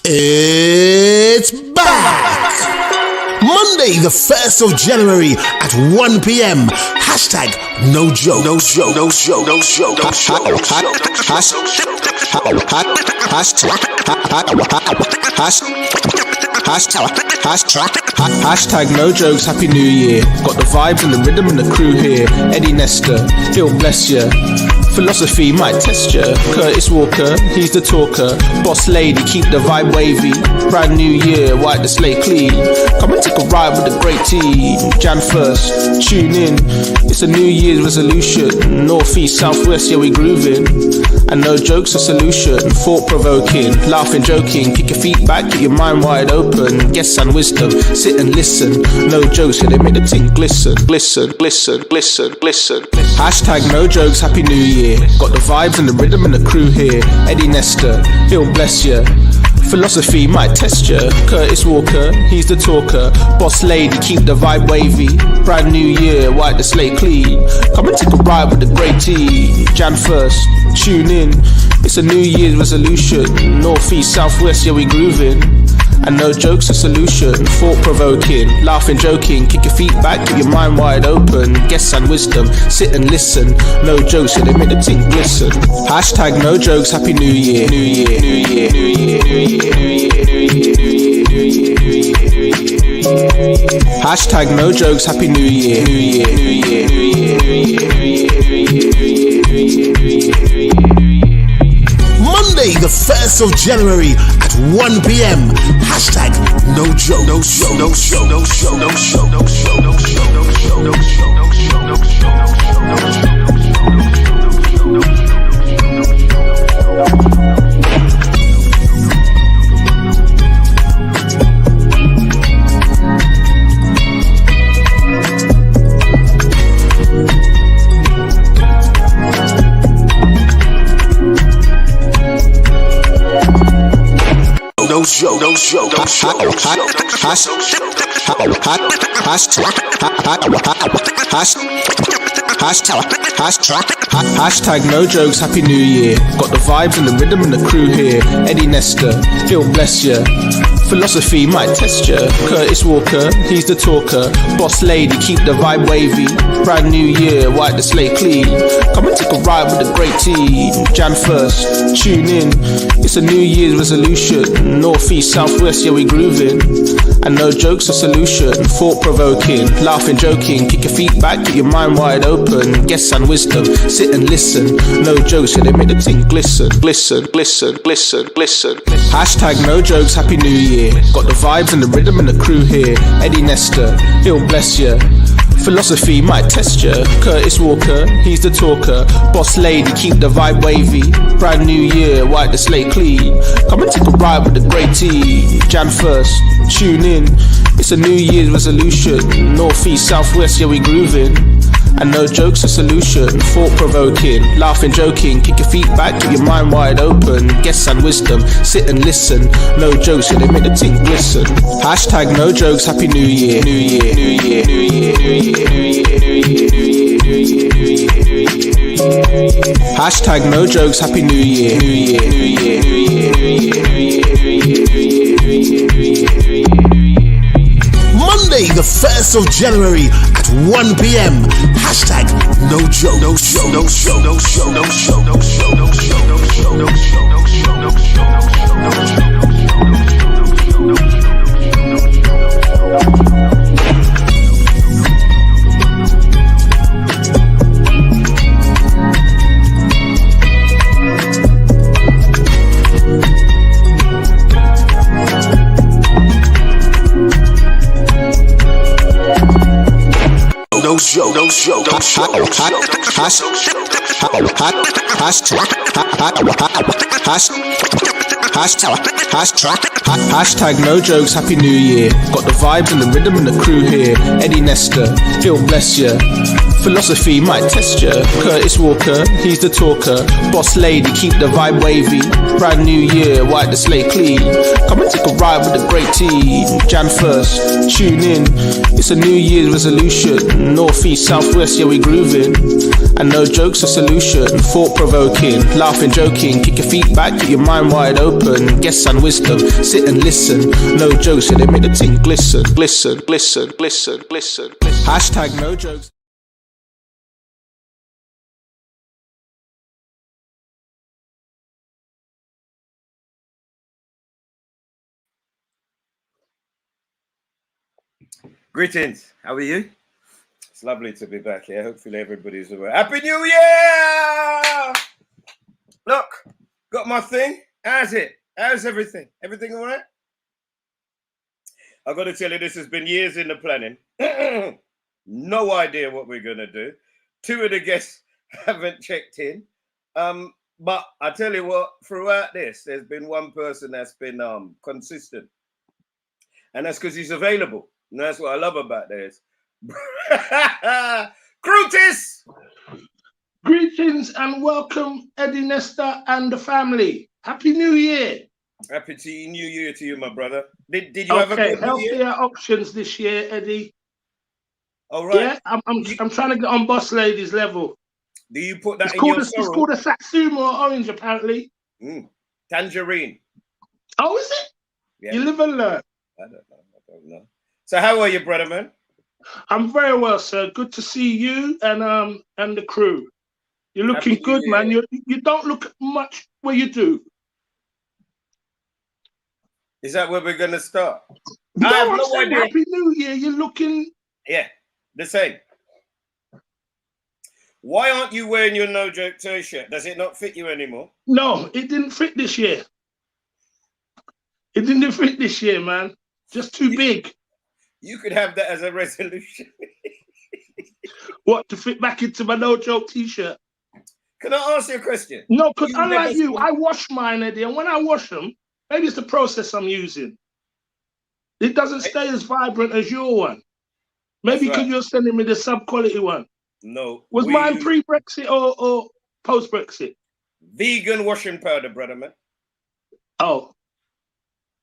It's back! Monday the 1st of January at 1 p.m. Hashtag no joke. No joke. No joke. No joke. No Hashtag no jokes, happy new year. Got the vibes and the rhythm and the crew here. Eddie Nestor, he'll bless ya. Philosophy might test ya. Curtis Walker, he's the talker. Boss lady, keep the vibe wavy. Brand new year, wipe the slate clean. Come and take a ride with the great team. Jan 1st, tune in. It's a new year's resolution. North, east, southwest, yeah we grooving. And no jokes a solution. Thought provoking, laughing, joking. Kick your feet back, keep your mind wide open. Guess and wisdom, sit and listen. No jokes, yeah they make the ting glisten. Glisten, glisten, glisten, glisten. Hashtag no jokes, happy new year. Got the vibes and the rhythm and the crew here. Eddie Nestor, he'll bless ya. Philosophy might test ya. Curtis Walker, he's the talker. Boss lady, keep the vibe wavy. Brand new year, wipe the slate clean. Come and take a ride with the great team. Jan 1st, tune in. It's a new year's resolution. North, east, southwest, yeah we grooving. And no jokes a solution. Thought provoking, laughing, joking. Kick your feet back, keep your mind wide open. Guess and wisdom, sit and listen. No jokes, yeah they make the ting glisten. Hashtag no jokes, happy new year. New year, new year, new year, new year. Hashtag no jokes, happy new year. New year, new year, new year, new year, new year. Monday the 1st of January at 1 p.m. Hashtag no joke. No joke. No joke. No joke. No joke. No joke. No joke. No joke. No joke. No joke. No joke. No joke, no joke, no Hashtag no jokes, happy new year. Got the vibes and the rhythm and the crew here. Eddie Nestor, he'll bless ya. Philosophy might test ya. Curtis Walker, he's the talker. Boss lady, keep the vibe wavy. Brand new year, wipe the slate clean. Come and take a ride with the great team. Jan 1st, tune in. It's a new year's resolution. North, east, southwest, yeah we grooving. And no jokes a solution. Thought provoking, laughing, joking. Kick your feet back, keep your mind wide open. Guess and wisdom, sit and listen. No jokes, yeah they make the ting glisten. Glisten, glisten, glisten, glisten. Hashtag no jokes, happy new year. Got the vibes and the rhythm and the crew here. Eddie Nestor, he'll bless ya. Philosophy might test ya. Curtis Walker, he's the talker. Boss lady, keep the vibe wavy. Brand new year, wipe the slate clean. Come and take a ride with the great team. Jan 1st, tune in. It's a new year's resolution. North, east, southwest, yeah we grooving. And no jokes a solution. Thought provoking, laughing, joking. Kick your feet back, keep your mind wide open. Guess and wisdom, sit and listen. No jokes, yeah they make the ting glisten. Hashtag no jokes, happy new year. New year, new year, new year, new year, new year, new year, new year, new year. Hashtag no jokes, happy new year. New year, new year, new year, new year, new year, new year, new year, new year. Monday the 1st of January at 1 p.m. Hashtag no joke. No joke. No joke. No joke. No joke. No joke. No joke. No joke. No joke. No joke. No joke. No joke, no joke, no Hashtag no jokes, happy new year. Got the vibes and the rhythm and the crew here. Eddie Nestor, he'll bless ya. Philosophy might test ya. Curtis Walker, he's the talker. Boss lady, keep the vibe wavy. Brand new year, wipe the slate clean. Come and take a ride with a great team. Jan 1st, tune in. It's a New Year's resolution. North, east, southwest, yeah, we grooving. And no joke's a solution. Thought-provoking, laughing, joking. Kick your feet back, keep your mind wide open. Guests and wisdom, sit and listen. No jokes, yeah, they make the thing glisten, glisten, glisten, glisten, glisten, glisten. Hashtag no jokes. Greetings, how are you? It's lovely to be back here. Hopefully everybody's aware. Happy New Year! Look, got my thing. How's it? How's everything? Everything all right? I've got to tell you, this has been years in the planning. No idea what we're going to do. Two of the guests haven't checked in. But I tell you what, throughout this, there's been one person that's been consistent. And that's because he's available. And that's what I love about this. Crutis! Greetings and welcome, Eddie, Nestor, and the family. Happy New Year. Happy New Year to you, my brother. Did you have a good New Year? Healthier options this year, Eddie. All right. Yeah, I'm trying to get on boss ladies level. Do you put that in your sorrel? It's called a Satsuma or orange, apparently. Tangerine. Oh, is it? Yeah. You live and learn. I don't know. So how are you, brother, man? I'm very well, sir. Good to see you and the crew. You're looking good, man. You don't look much where you do. Is that where we're gonna start? No, I have no idea. Happy New Year. You're looking. Yeah, the same. Why aren't you wearing your No Joke t-shirt? Does it not fit you anymore? No, it didn't fit this year. It didn't fit this year, man. Just too big. You could have that as a resolution. What, to fit back into my No Joke t-shirt? Can I ask you a question? No, because unlike you, I wash mine, Eddie, and when I wash them, maybe it's the process I'm using. It doesn't stay as vibrant as your one. Maybe because you're sending me the sub-quality one. No. Was mine pre-Brexit or post-Brexit? Vegan washing powder, brother, man. Oh.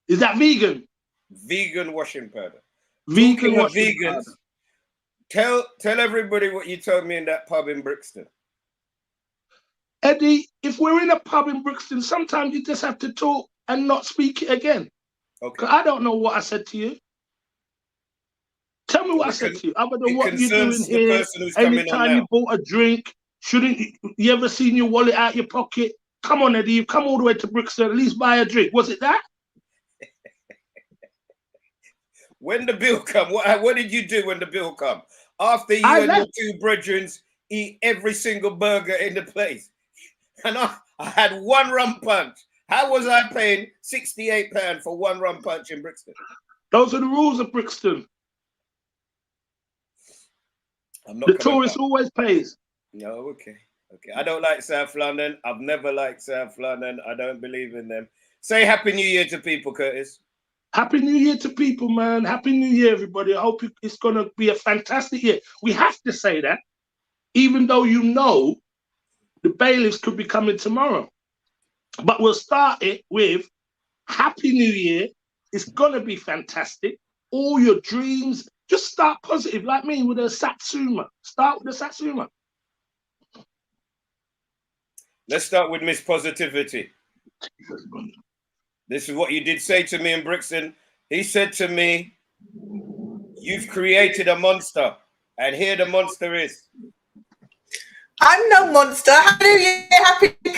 Is that vegan? Vegan washing powder. Vegan washing vegans. Powder. Tell everybody what you told me in that pub in Brixton. Eddie, if we're in a pub in Brixton, sometimes you just have to talk and not speak it again. Okay. Because I don't know what I said to you. Tell me what I said to you, other than what you're doing here. Anytime you bought a drink, shouldn't you ever seen your wallet out your pocket? Come on, Eddie, you've come all the way to Brixton, at least buy a drink. Was it that? When the bill come, what did you do when the bill come? After you and your two brethren eat every single burger in the place. And I had one rum punch. How was I paying £68 for one rum punch in Brixton? Those are the rules of Brixton. The tourist always pays. No, okay. I don't like South London. I've never liked South London. I don't believe in them. Say Happy New Year to people, Curtis. Happy New Year to people, man. Happy New Year, everybody. I hope it's going to be a fantastic year. We have to say that, even though you know the bailiffs could be coming tomorrow. But we'll start it with Happy New Year. It's going to be fantastic. All your dreams, just start positive, like me, with a Satsuma. Start with the Satsuma. Let's start with Miss Positivity. This is what you did say to me in Brixton. He said to me, you've created a monster, and here the monster is. I'm no monster. Happy New Year, happy to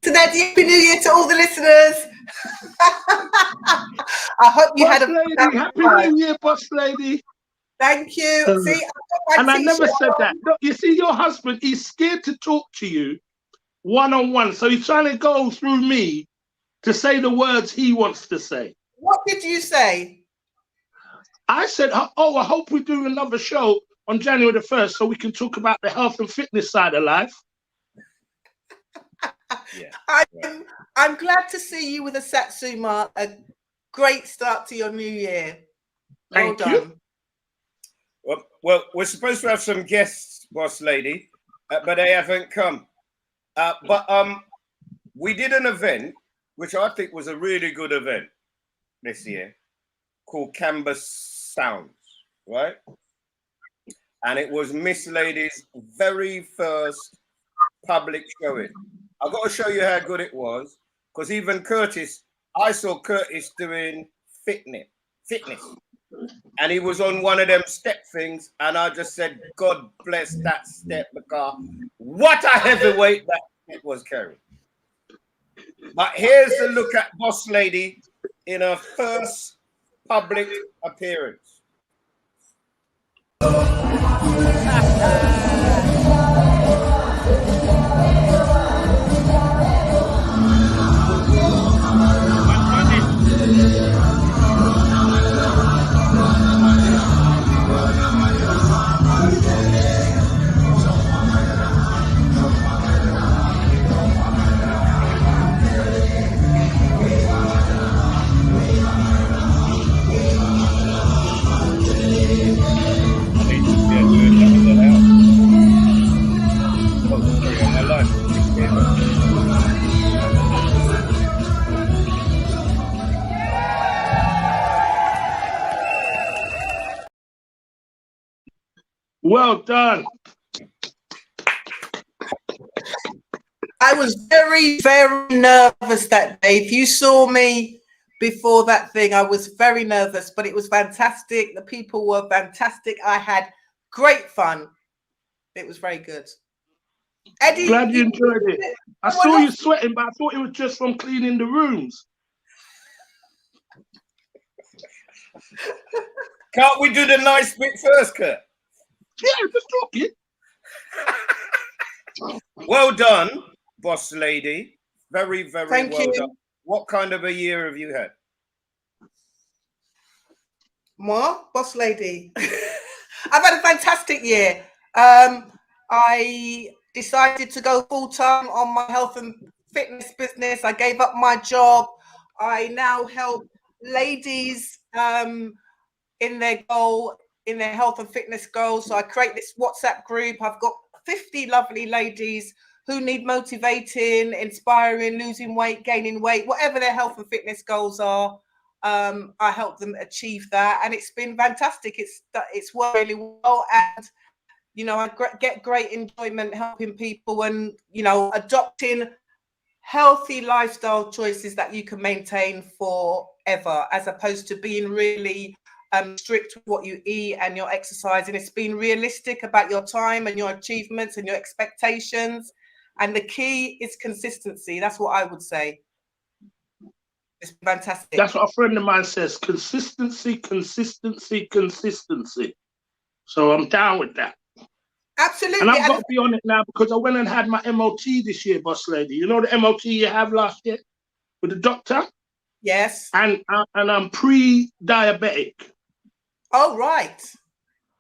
Eddie, happy New Year to all the listeners. I hope you had a happy New Year, boss lady. Thank you. See, and I never said that. Look, you see, your husband, he's scared to talk to you one-on-one, so he's trying to go through me to say the words he wants to say. What did you say? I said, oh, I hope we do another show on January the 1st so we can talk about the health and fitness side of life. Yeah, I'm glad to see you with a Satsuma. A great start to your new year. Thank you. Well, we're supposed to have some guests boss lady, but they haven't come. But we did an event, which I think was a really good event this year, called Canvas Sounds, right? And it was Miss Lady's very first public showing. I've got to show you how good it was, because even Curtis, I saw Curtis doing fitness, and he was on one of them step things, and I just said, God bless that step, because what a heavyweight that step was carrying. But here's a look at Boss Lady in her first public appearance. Well done. I was very, very nervous that day. If you saw me before that thing, I was very nervous, but it was fantastic. The people were fantastic. I had great fun. It was very good. Eddie, Glad you enjoyed it. I saw you sweating, but I thought it was just from cleaning the rooms. Can't we do the nice bit first, Kurt? Yeah, just talking. Well done, Boss Lady. Very, very Thank well you. done. What kind of a year have you had? Moi, Boss Lady. I've had a fantastic year. I decided to go full-time on my health and fitness business. I gave up my job. I now help ladies in their health and fitness goals. So I create this WhatsApp group. I've got 50 lovely ladies who need motivating, inspiring, losing weight, gaining weight, whatever their health and fitness goals are. I help them achieve that, and it's been fantastic. It's worked really well, and you know, I get great enjoyment helping people, and you know, adopting healthy lifestyle choices that you can maintain forever, as opposed to being really strict with what you eat and your exercise. And it's being realistic about your time and your achievements and your expectations. And the key is consistency. That's what I would say. It's fantastic. That's what a friend of mine says. Consistency, consistency, consistency. So I'm down with that. Absolutely. And I've got to be on it now because I went and had my MOT this year, Boss Lady. You know the MOT you have last year with the doctor? Yes. And I'm pre-diabetic. Oh, right.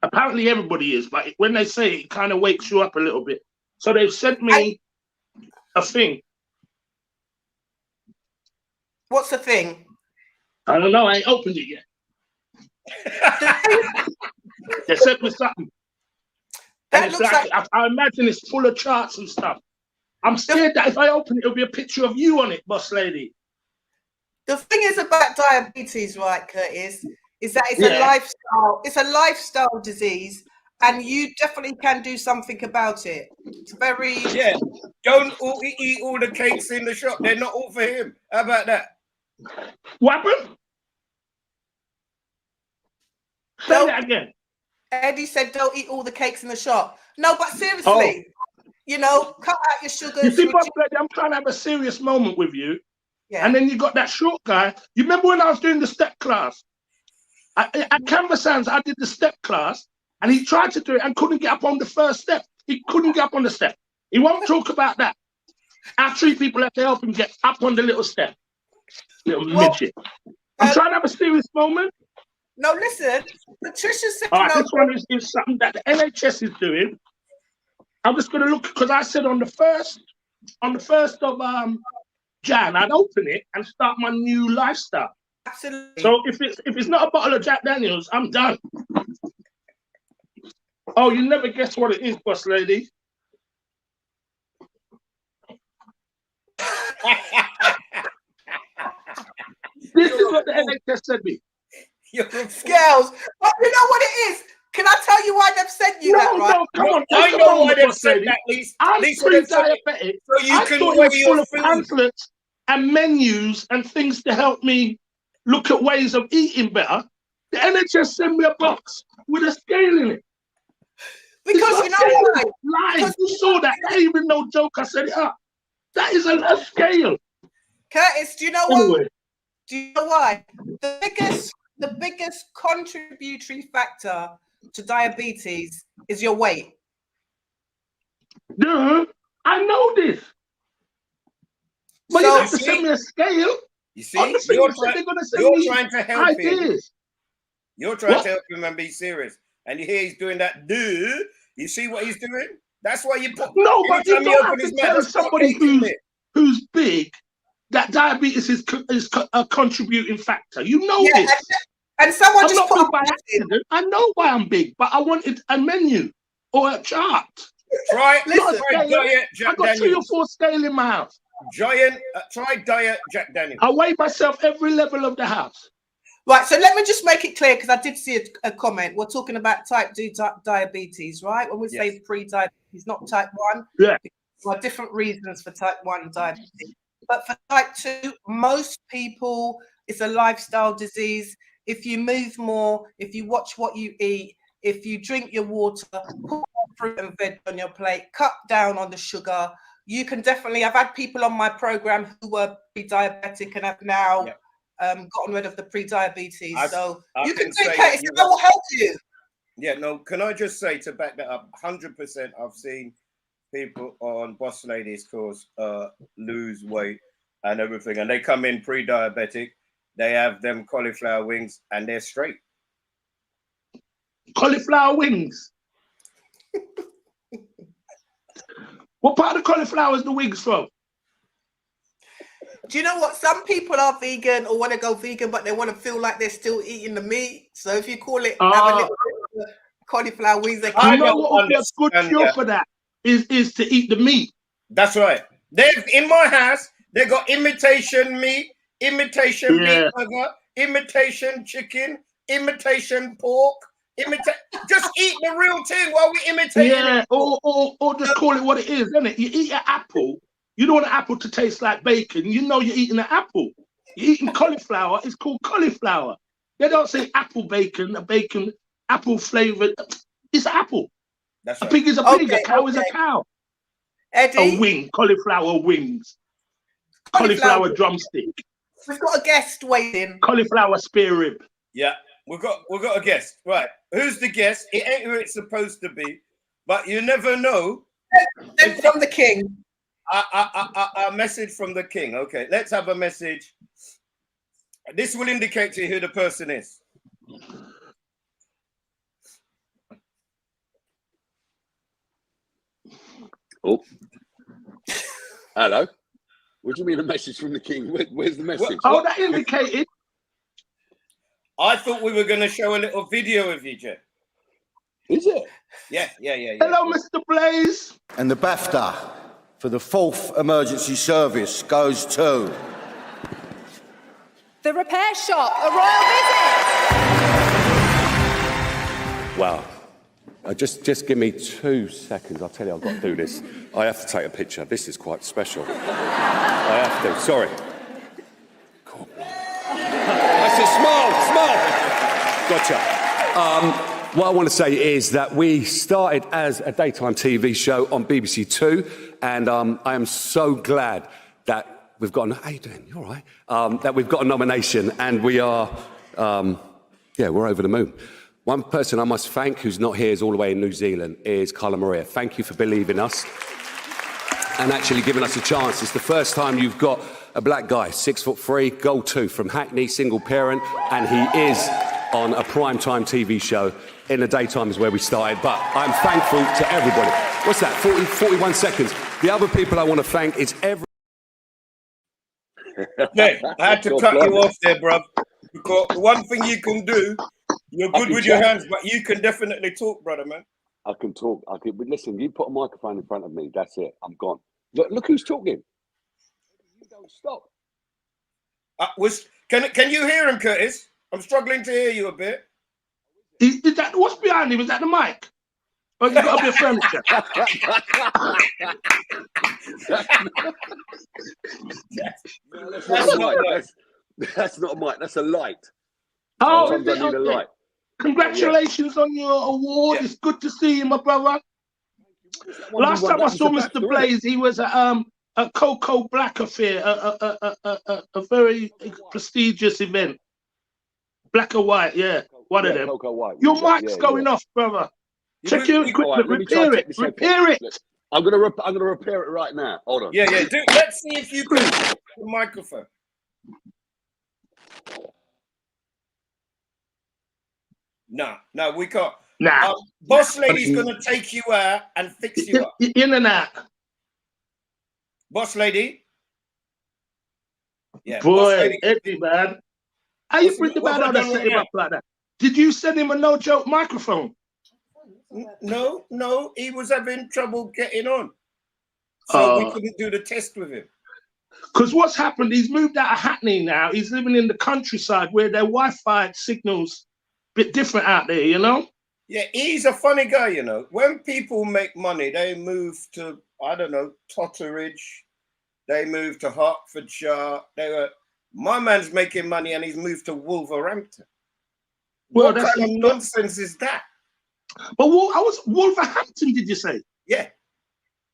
Apparently everybody is, but when they say it, it kind of wakes you up a little bit. So they've sent me a thing. What's the thing? I don't know. I ain't opened it yet. They sent me something. That looks like I imagine it's full of charts and stuff. I'm scared that if I open it, it'll be a picture of you on it, Boss Lady. The thing is about diabetes, right, Curtis, is that it's a lifestyle. It's a lifestyle disease, and you definitely can do something about it. It's very Don't eat all the cakes in the shop. They're not all for him. How about that? What happened? Say that again. Eddie said, "Don't eat all the cakes in the shop." No, but seriously, you know, cut out your sugars. You see, Boss Lady, I'm trying to have a serious moment with you. Yeah. And then you got that short guy. You remember when I was doing the step class? At Canvas Sounds, I did the step class, and he tried to do it and couldn't get up on the first step. He couldn't get up on the step. He won't talk about that. Our three people have to help him get up on the little step. Little midget. I'm trying to have a serious moment. No, listen. Patricia said, all right, this one is something that the NHS is doing. I'm just going to look, because I said on the first of Jan, I'd open it and start my new lifestyle. Absolutely. So if it's not a bottle of Jack Daniels, I'm done. Oh, you never guess what it is, boss lady. This is what the NHS sent me. Scales. But you know what it is? Can I tell you why they've sent you that, right? No, come on. I know why they've sent that, Lisa. I'm pre-diabetic. So you I can thought weigh it was your full of food. pamphlets and menus and things to help me look at ways of eating better. The NHS sent me a box with a scale in it. Because you know why? Live. You saw that. That ain't even no joke. I set it up. That is a scale. Curtis, do you know Anyway. why? Do you know why? The biggest contributory factor to diabetes is your weight. Duh, I know this. But you have to send me a scale. You see, you're trying to help him. ideas. You're trying to help him and be serious. And you hear he's doing that. Duh. You see what he's doing? That's why you put. No, but you don't have to tell somebody who's big that diabetes is a contributing factor. You know this. And someone I'm not big by accident. I know why I'm big, but I wanted a menu or a chart. Try diet Jack Daniels. I got 3 or 4 scale in my house. Try diet Jack Daniels. I weigh myself every level of the house. Right, so let me just make it clear, because I did see a comment. We're talking about type 2 diabetes, right? When we say pre-diabetes, not type 1. Yeah. There are different reasons for type 1 diabetes. But for type 2, most people, it's a lifestyle disease. If you move more, if you watch what you eat, if you drink your water, put more fruit and veg on your plate, cut down on the sugar, you can definitely, I've had people on my program who were pre-diabetic and have now gotten rid of the pre-diabetes. So you can do it, Curtis, and I will help you. Yeah, no, can I just say, to back that up, 100% I've seen people on Boss Ladies course lose weight and everything, and they come in pre-diabetic, they have them cauliflower wings and they're straight. Cauliflower wings? What part of cauliflower is the wings from? Do you know what? Some people are vegan or want to go vegan, but they want to feel like they're still eating the meat. So if you call it have a little cauliflower wings, they I know what would be a good cure for that is to eat the meat. That's right. They've in my house, they got imitation meat, imitation meat burger, imitation chicken, imitation pork. Just eat the real thing while we imitate it. Or just call it what it is, isn't it? You eat an apple. You don't want an apple to taste like bacon. You know you're eating an apple. You're eating cauliflower. It's called cauliflower. They don't say apple bacon, apple flavored. It's apple. That's right. A pig is a pig. A cow is a cow. Eddie, a wing, cauliflower wings, cauliflower drumstick. We've got a guest waiting. Cauliflower spare rib. Yeah, we've got a guest. Right, who's the guest? It ain't who it's supposed to be, but you never know. From the king. A message from the king. Okay, let's have a message. This will indicate to you who the person is. Oh, hello. What do you mean a message from the king? Where's the message? Oh, that indicated. I thought we were going to show a little video of you, Jeff. Is it? Yeah. Hello, Mr. Blaze. And the BAFTA for the 4th emergency service goes to the repair shop, a royal visit. Wow. Just give me 2 seconds. I'll tell you, I've got to do this. I have to take a picture. This is quite special. I have to. Sorry. God. I said smile. Gotcha. What I want to say is that we started as a daytime TV show on BBC Two, and I am so glad that we've got. How you doing? You all right? That we've got a nomination, and we are. We're over the moon. One person I must thank, who's not here, is all the way in New Zealand, is Carla Maria. Thank you for believing us and actually giving us a chance. It's the first time you've got a black guy, 6'3", gold tooth, from Hackney, single parent, and he is on a primetime TV show. In the daytime is where we started, but I'm thankful to everybody. What's that, 41 seconds? The other people I want to thank is every... Okay, I had to cut you off there, bruv, because one thing you can do, you're good with your hands, but you can definitely talk, brother, man. I can talk. I can listen. You put a microphone in front of me. That's it. I'm gone. Look who's talking. You don't stop. Can you hear him, Curtis? I'm struggling to hear you a bit. Is that what's behind him? Is that the mic? Or has it got a bit of furniture? That's not a mic. That's a light. Oh, Sometimes I need a light. Congratulations on your award. Yeah. It's good to see you, my brother. Last time I saw Mr. Blaze, he was at a Cocoa Black affair, a very prestigious event. Black or white, yeah. One of them. Cocoa White. Your mic's going off, brother. Check your equipment. Repair it. Repair it. I'm gonna repair it right now. Hold on. Yeah. Let's see if you can the microphone. No, we can't. Nah. Boss Lady's gonna take you out and fix you up. In and out. Boss Lady. Yeah. Boy, Eddie, man. How you bring the man out and set him up like that? Did you send him a no-joke microphone? No, he was having trouble getting on. So we couldn't do the test with him. Because what's happened, he's moved out of Hackney now. He's living in the countryside where their Wi-Fi signals a bit different out there, you know? Yeah, he's a funny guy, you know. When people make money, they move to, I don't know, Totteridge. They move to Hertfordshire. My man's making money and he's moved to Wolverhampton. Well, what kind of nonsense is that? But I was Wolverhampton, did you say? Yeah.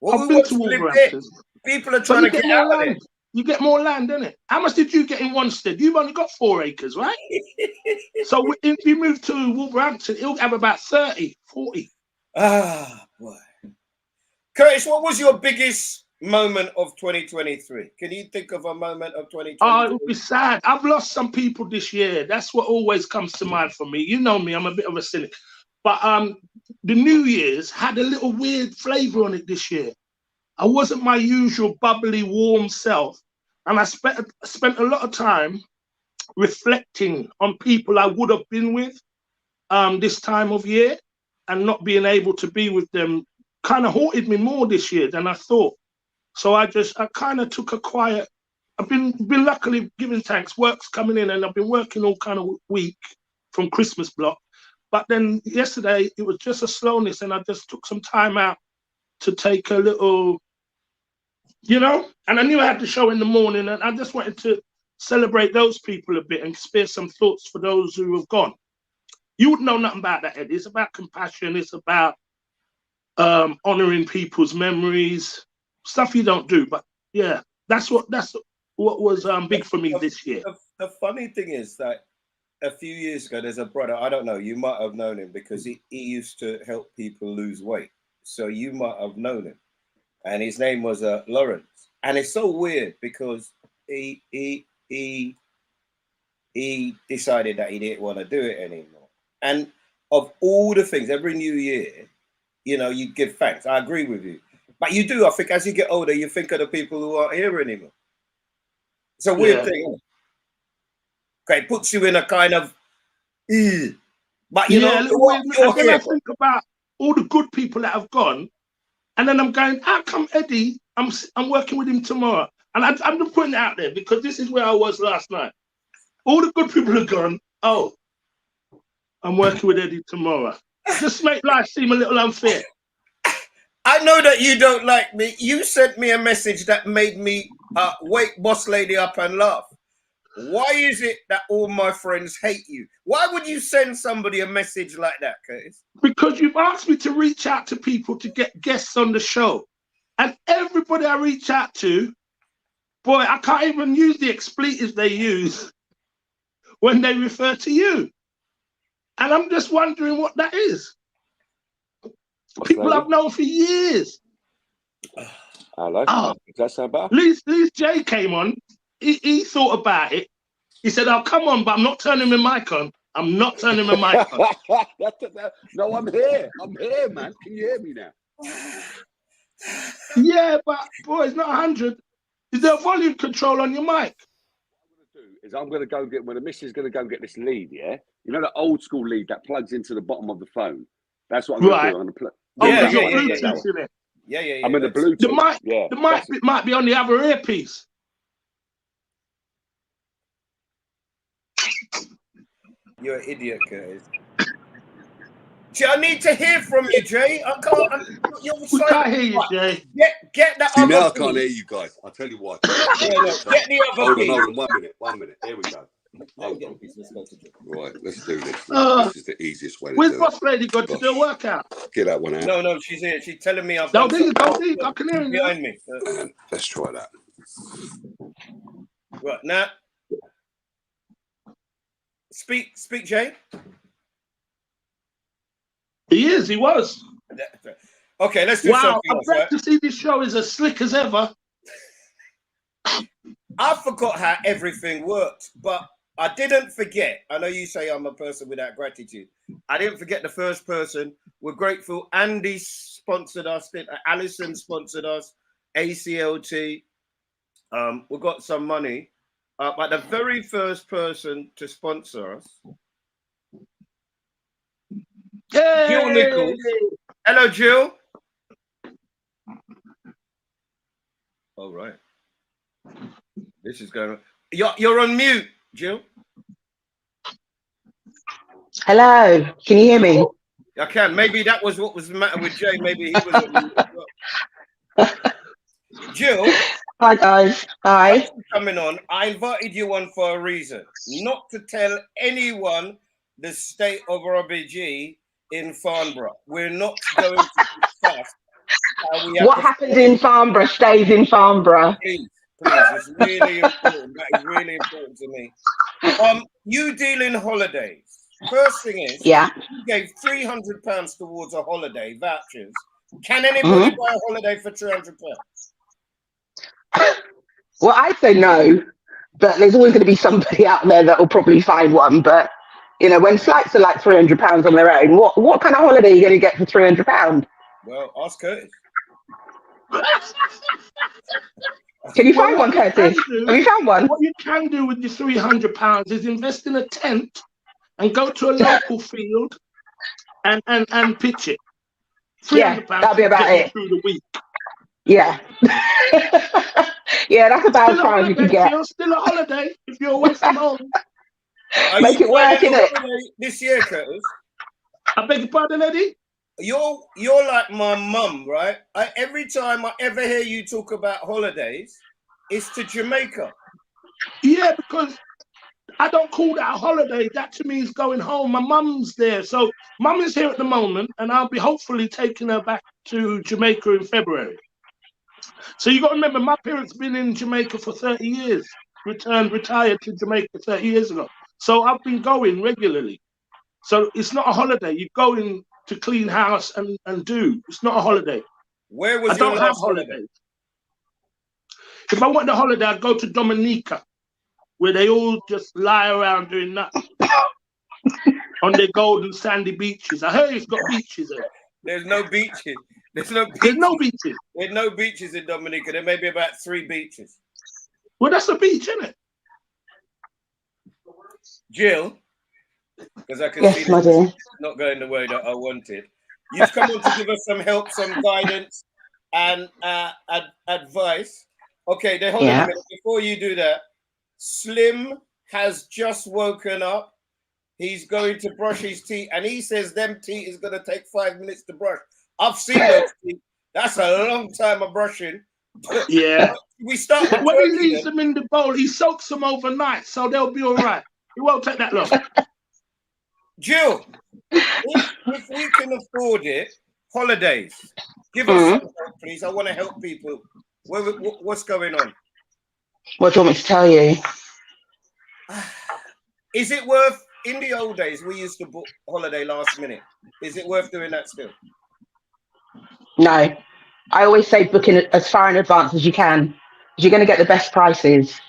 Well, I've been to Wolverhampton. People are trying to get out of it. You get more land, don't it? How much did you get in Wanstead? You've only got 4 acres, right? So if you move to Wolverhampton, it'll have about 30, 40. Ah, boy. Curtis, what was your biggest moment of 2023? Can you think of a moment of 2023? Oh, it would be sad. I've lost some people this year. That's what always comes to mind for me. You know me, I'm a bit of a cynic. But the New Year's had a little weird flavor on it this year. I wasn't my usual bubbly, warm self. And I spent a lot of time reflecting on people I would have been with this time of year, and not being able to be with them kind of haunted me more this year than I thought. So I kind of took a quiet. I've been luckily giving thanks. Work's coming in, and I've been working all kind of week from Christmas block. But then yesterday it was just a slowness, and I just took some time out to take a little, you know. And I knew I had the show in the morning, and I just wanted to celebrate those people a bit and spare some thoughts for those who have gone. You wouldn't know nothing about that, Eddie. It's about compassion. It's about honoring people's memories. Stuff you don't do, but yeah, that's what was big for me this year. The funny thing is that a few years ago, there's a brother, I don't know, you might have known him because he used to help people lose weight. So you might have known him. And his name was Lawrence. And it's so weird because he decided that he didn't want to do it anymore. And of all the things, every new year, you know, you give thanks. I agree with you. But you do, I think, as you get older, you think of the people who aren't here anymore. It's a weird thing. Okay, it puts you in a kind of, but you know, and then I think about all the good people that have gone, and then I'm going, how come Eddie? I'm working with him tomorrow, and I'm just putting it out there because this is where I was last night. All the good people are gone. Oh, I'm working with Eddie tomorrow. Just make life seem a little unfair. I know that you don't like me. You sent me a message that made me wake Boss Lady up and laugh. Why is it that all my friends hate you? Why would you send somebody a message like that, Curtis? Because you've asked me to reach out to people to get guests on the show. And everybody I reach out to, boy, I can't even use the expletives they use when they refer to you. And I'm just wondering what that is. People I've known for years. Hello. Does that sound better? Lee's J came on. He thought about it. He said, "Oh, come on, but I'm not turning my mic on. I'm not turning my mic on." No, I'm here. I'm here, man. Can you hear me now? Yeah, but boy, it's not 100. Is there a volume control on your mic? I'm going to go get, when the missus is going to go get this lead, yeah? You know, the old school lead that plugs into the bottom of the phone. That's what I'm going to Right. do. I'm going to play. Oh, Yeah, because yeah, your yeah, Bluetooth's in it. Yeah. I'm in the that's- Bluetooth. The mic, Yeah. the mic might be on the other earpiece. You're an idiot, Curtis. I need to hear from you, Jay. I can't. You're We silent. can't hear you, Jay. Get that See, other. now I thing. can't hear you guys. I'll tell you what. Yeah, no, get the other. Hold piece. on. 1 minute. There we go. Hold on. Let's go to Jay. Right, let's do this. Uh, This is the easiest way to Where's do Boss it. Lady got to do a workout? Get that one out. No, she's here. She's telling me I've No, done there you go. something There you go. I can hear you now. behind me. Let's try that. Right now, speak, Jay. He was. Okay, let's do Wow, something I'm else. glad Right? to see this show is as slick as ever. I forgot how everything worked, but I didn't forget. I know you say I'm a person without gratitude. I didn't forget the first person. We're grateful. Andy sponsored us. Alison sponsored us. ACLT. We got some money. But the very first person to sponsor us, Yay! Jill Nichols. Hello, Jill. All right. This is going on. You're on mute, Jill. Hello, can you hear me? I can. Maybe that was what was the matter with Jay. Maybe he was on mute as well. Jill. Hi guys. Hi. Thanks for coming on. I invited you on for a reason. Not to tell anyone the state of Robbie G in Farnborough. We're not going to discuss how we have What happens in Farnborough stays in Farnborough. Please, it's really important. That is really important to me. You deal in holidays. First thing is, Yeah. you gave £300 towards a holiday vouchers. Can anybody buy a holiday for £300? Well, I'd say no, but there's always going to be somebody out there that will probably find one. But you know, when flights are like £300 on their own, what kind of holiday are you going to get for £300? Well, ask Curtis. Can you find one, Curtis? Have you found one? What you can do with your £300 is invest in a tent and go to a local field and pitch it. Yeah, that'll be about it. Through the week. Yeah. Yeah, that's about as far as you can get. Still a holiday if you're away from home. Make it work, innit? This year, Curtis. I beg your pardon, Eddie? You're like my mum, right? Every time I ever hear you talk about holidays, it's to Jamaica. Yeah, because I don't call that a holiday. That to me is going home. My mum's there. So mum is here at the moment, and I'll be hopefully taking her back to Jamaica in February. So you got to remember, my parents been in Jamaica for 30 years. Retired to Jamaica 30 years ago. So I've been going regularly. So it's not a holiday. You're going to clean house and do. It's not a holiday. Where was I your don't have last holiday? holidays. If I want a holiday, I'd go to Dominica, where they all just lie around doing nothing on their golden sandy beaches. I heard it's got beaches there. There's no beaches. There's no beaches. There's no beaches. There's no beaches in Dominica. There may be about 3 beaches. Well, that's a beach, isn't it? Jill, because I can Yes, see my that dear. it's not going the way that I wanted. You've come on to give us some help, some guidance, and advice. Okay, then hold on a minute. Before you do that, Slim has just woken up. He's going to brush his teeth, and he says them teeth is going to take 5 minutes to brush. I've seen those teeth. That's a long time of brushing. Yeah. We start with When he turkey leaves then. them in the bowl, he soaks them overnight, so they'll be all right. It won't take that long. Jill, if we can afford it, holidays. Give us some help, please. I want to help people. What's going on? What do you want me to tell you? Is it worth, in the old days, we used to book holiday last minute. Is it worth doing that still? No. I always say book in as far in advance as you can, because you're going to get the best prices.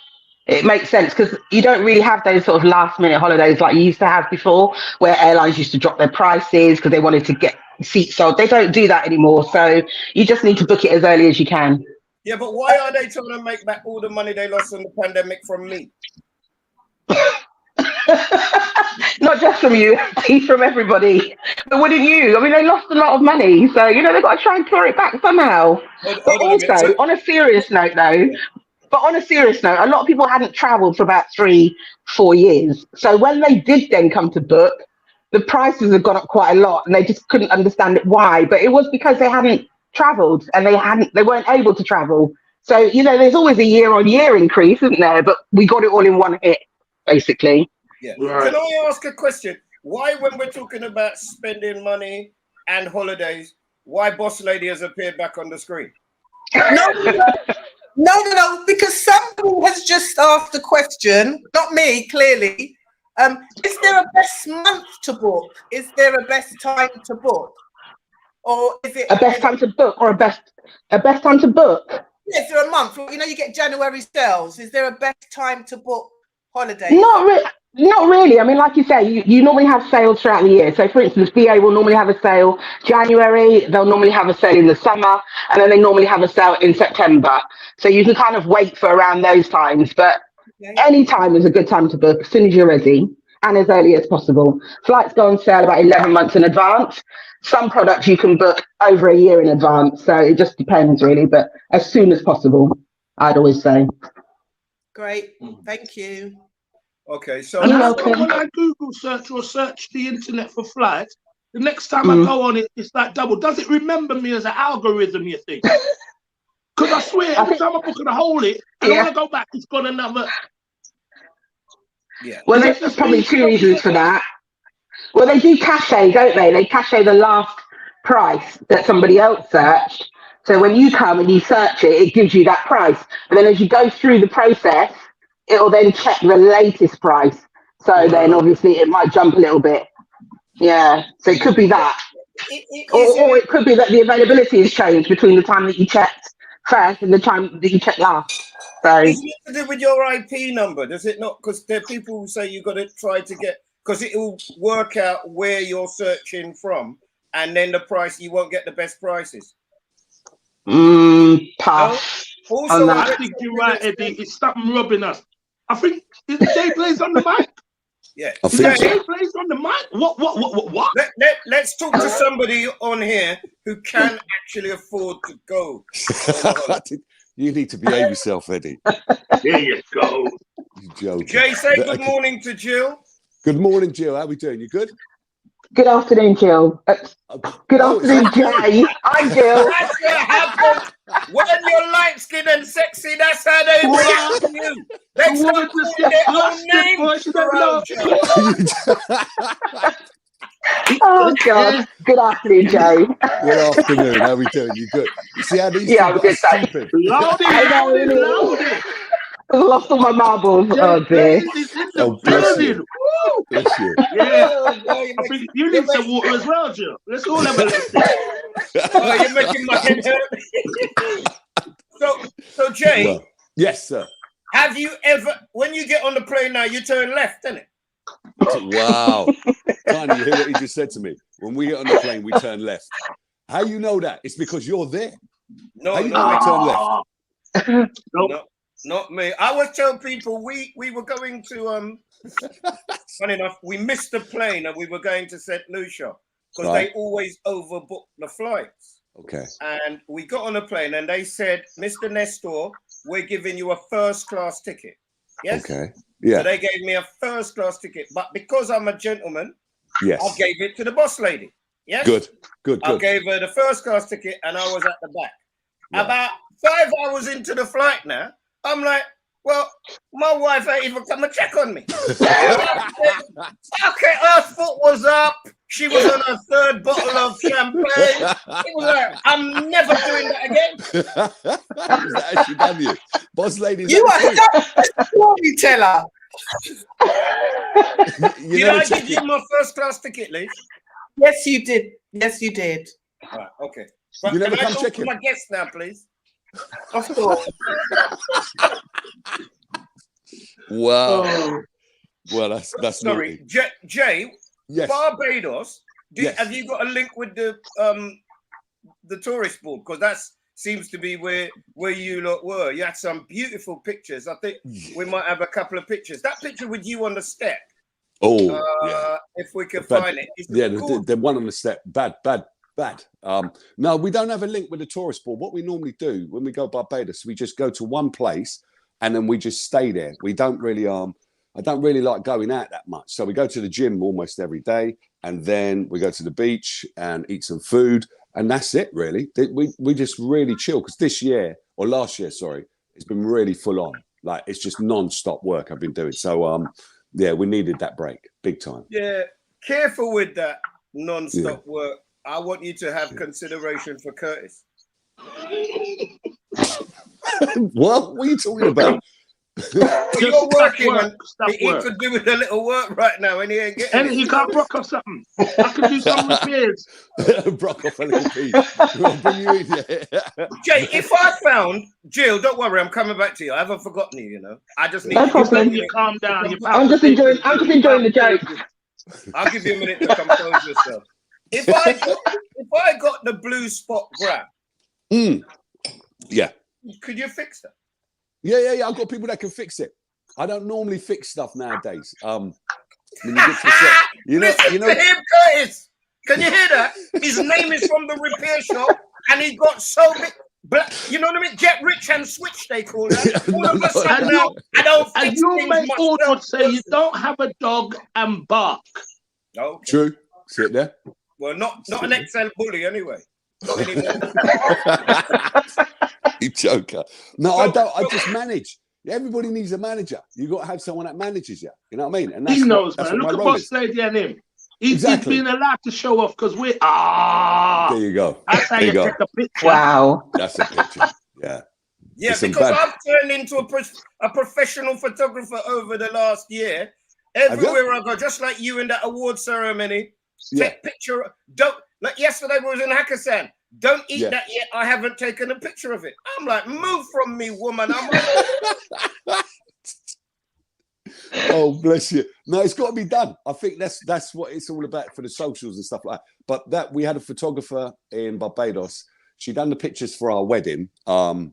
It makes sense because you don't really have those sort of last minute holidays like you used to have before, where airlines used to drop their prices because they wanted to get seats sold. They don't do that anymore. So you just need to book it as early as you can. Yeah, but why are they trying to make back all the money they lost in the pandemic from me? Not just from you, from everybody. But wouldn't you? I mean, they lost a lot of money, so they've got to try and claw it back somehow. But Hold on a minute. also, on a serious note, though, a lot of people hadn't travelled for about 3-4 years. So when they did then come to book, the prices had gone up quite a lot, and they just couldn't understand why. But it was because they hadn't travelled, and they weren't able to travel. So there's always a year-on-year increase, isn't there? But we got it all in one hit, basically. Yeah. Right. Can I ask a question? Why, when we're talking about spending money and holidays, why Boss Lady has appeared back on the screen? No, because somebody has just asked a question, not me, clearly. Is there a best month to book? Is there a best time to book? Or is it A best time to book or a best time to book? Is there a month? You get January sales. Is there a best time to book holidays? Not really. I mean, like you say, you normally have sales throughout the year. So, for instance, BA will normally have a sale January. They'll normally have a sale in the summer, and then they normally have a sale in September. So you can kind of wait for around those times. But any time is a good time to book as soon as you're ready and as early as possible. Flights go on sale about 11 months in advance. Some products you can book over a year in advance. So it just depends, really. But as soon as possible, I'd always say. Great. Thank you. Okay, so And how come when I Google search or search the internet for flights, the next time I go on it, it's like double. Does it remember me as an algorithm, you think? Because I swear, every time I book it, I hold it, and when I go back, it's gone another. Yeah. Well, there's probably 2 reasons for that. Well, they do cachet, don't they? They cachet the last price that somebody else searched. So when you come and you search it, it gives you that price. And then as you go through the process, it'll then check the latest price. So then obviously it might jump a little bit. Yeah. So it could be that. Or it could be that the availability has changed between the time that you checked first and the time that you checked last. So is it to do with your IP number? Does it not? Because there are people who say you've got to try to get, because it will work out where you're searching from, and then the price, you won't get the best prices. Pass. No? Also, I think you're right, Eddie. It's something robbing us. I think is Jay Blaze on the mic? Yeah. I think Jay Blaze on the mic? What? Let's talk to somebody on here who can actually afford to go. You need to behave yourself, Eddie. There you go. You joke. Jay, say good morning to Jill. Good morning, Jill. How are we doing? You good? Good afternoon, Jill. Good afternoon, Jay. I'm Jill. That's what happens when you're light skinned and sexy. That's how they react to you. Let's not put their own names around you. Oh God! Good afternoon, Jay. Good afternoon. How are we doing? You good? You see how these Yeah, I'm people good, are thanks. stupid? Loud it. I lost all my marbles. Oh dear. Oh, bless you. Woo! Bless you. Yeah. Oh, boy, I think you need some water as well, Jill. Let's all have a little sip. oh, you're making my head hurt. So Jay, Well, yes, sir. have you ever, when you get on the plane now, you turn left, isn't it? Wow. Tiny, you hear what he just said to me? When we get on the plane, we turn left. How you know that? It's because you're there. No, How you know we turn left? No, not me. I always tell people we were going to funny enough, we missed the plane and we were going to St. Lucia because they always overbook the flights. Okay. And we got on a plane and they said, Mr. Nestor, we're giving you a first class ticket. Yes. Okay. Yeah. So they gave me a first class ticket, but because I'm a gentleman, Yes. I gave it to the boss lady. Yes. Good. I gave her the first class ticket and I was at the back. Right. About 5 hours into the flight now, I'm like, well, my wife ain't even come and check on me. Okay, her foot was up. She was on her third bottle of champagne. It was like, I'm never doing that again. Is that actually done you? Boss lady. You are such a storyteller. Did I give you my first class ticket, Lee? Yes, you did. Yes, you did. All right, okay. But You never can I come talk check to him? my guest now, please? Of course. Wow. Oh. Well, that's Sorry, naughty. Jay. Yes. Barbados. Yes. Have you got a link with the tourist board? Because that seems to be where you lot were. You had some beautiful pictures. I think we might have a couple of pictures. That picture with you on the step. Oh, yeah. If we can Bad. find it. It's Yeah, cool. the one on the step. Bad. No, we don't have a link with the tourist board. What we normally do when we go Barbados, we just go to one place and then we just stay there. We don't really I don't really like going out that much. So we go to the gym almost every day, and then we go to the beach and eat some food, and that's it really. We just really chill, because this year, or last year, sorry, it's been really full on. Like, it's just non-stop work I've been doing. So yeah, we needed that break big time. Yeah, careful with that non-stop work. I want you to have consideration for Curtis. What are you talking about? You're working and he could do with a little work right now, and he ain't getting And you can't brock off something. I can do some repairs. Brock off a little piece. We'll bring you in, Jay, if I found Jill, don't worry, I'm coming back to you. I haven't forgotten you. You know, I just need No to problem. You calm down. I'm just enjoying the joke. I'll give you a minute to compose yourself. If I got the blue spot grab, yeah, could you fix that? Yeah. I've got people that can fix it. I don't normally fix stuff nowadays. When you get to set, Listen to him, Curtis. Can you hear that? His name is from the repair shop, and he got so big. But you know what I mean? Get rich and switch, they call that. All of a sudden now, I don't fix And you things make all myself. would say you don't have a dog and bark. Okay. True. Sit there. Well, not an XL bully anyway. Not anymore. You joker. No, I don't. I just manage. Everybody needs a manager. You got to have someone that manages you. You know what I mean? And He knows, man. Look at Boss Lady and him. He's been allowed to show off because we're There you go. That's how you take a picture. Wow. That's a picture. Yeah. Yeah, because I've turned into a professional photographer over the last year. Everywhere I go, just like you in that award ceremony. Take picture. Don't, like yesterday we was in Hakkasan. Don't eat that yet. I haven't taken a picture of it. I'm like, move from me, woman. I'm like, oh, bless you. No, it's got to be done. I think that's what it's all about for the socials and stuff like that. But that we had a photographer in Barbados. She done the pictures for our wedding. And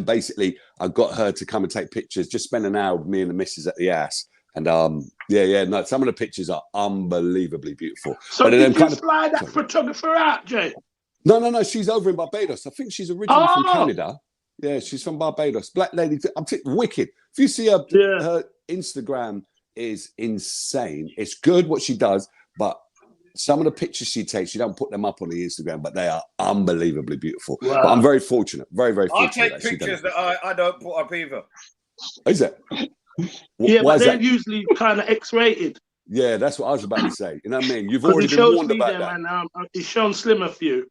basically I got her to come and take pictures, just spend an hour with me and the missus at the house. And no, some of the pictures are unbelievably beautiful. So did you fly that photographer out, Jay? No, she's over in Barbados. I think she's originally from Canada. Yeah, she's from Barbados. Black lady, wicked. If you see her Instagram is insane. It's good what she does, but some of the pictures she takes, she don't put them up on the Instagram, but they are unbelievably beautiful. Wow. But I'm very fortunate, very, very fortunate. I take pictures that I don't put up either. Is it? Yeah, but they're usually kind of X-rated. Yeah, that's what I was about to say. You know what I mean? You've already been warned about that. Man, it's shown slimmer for you.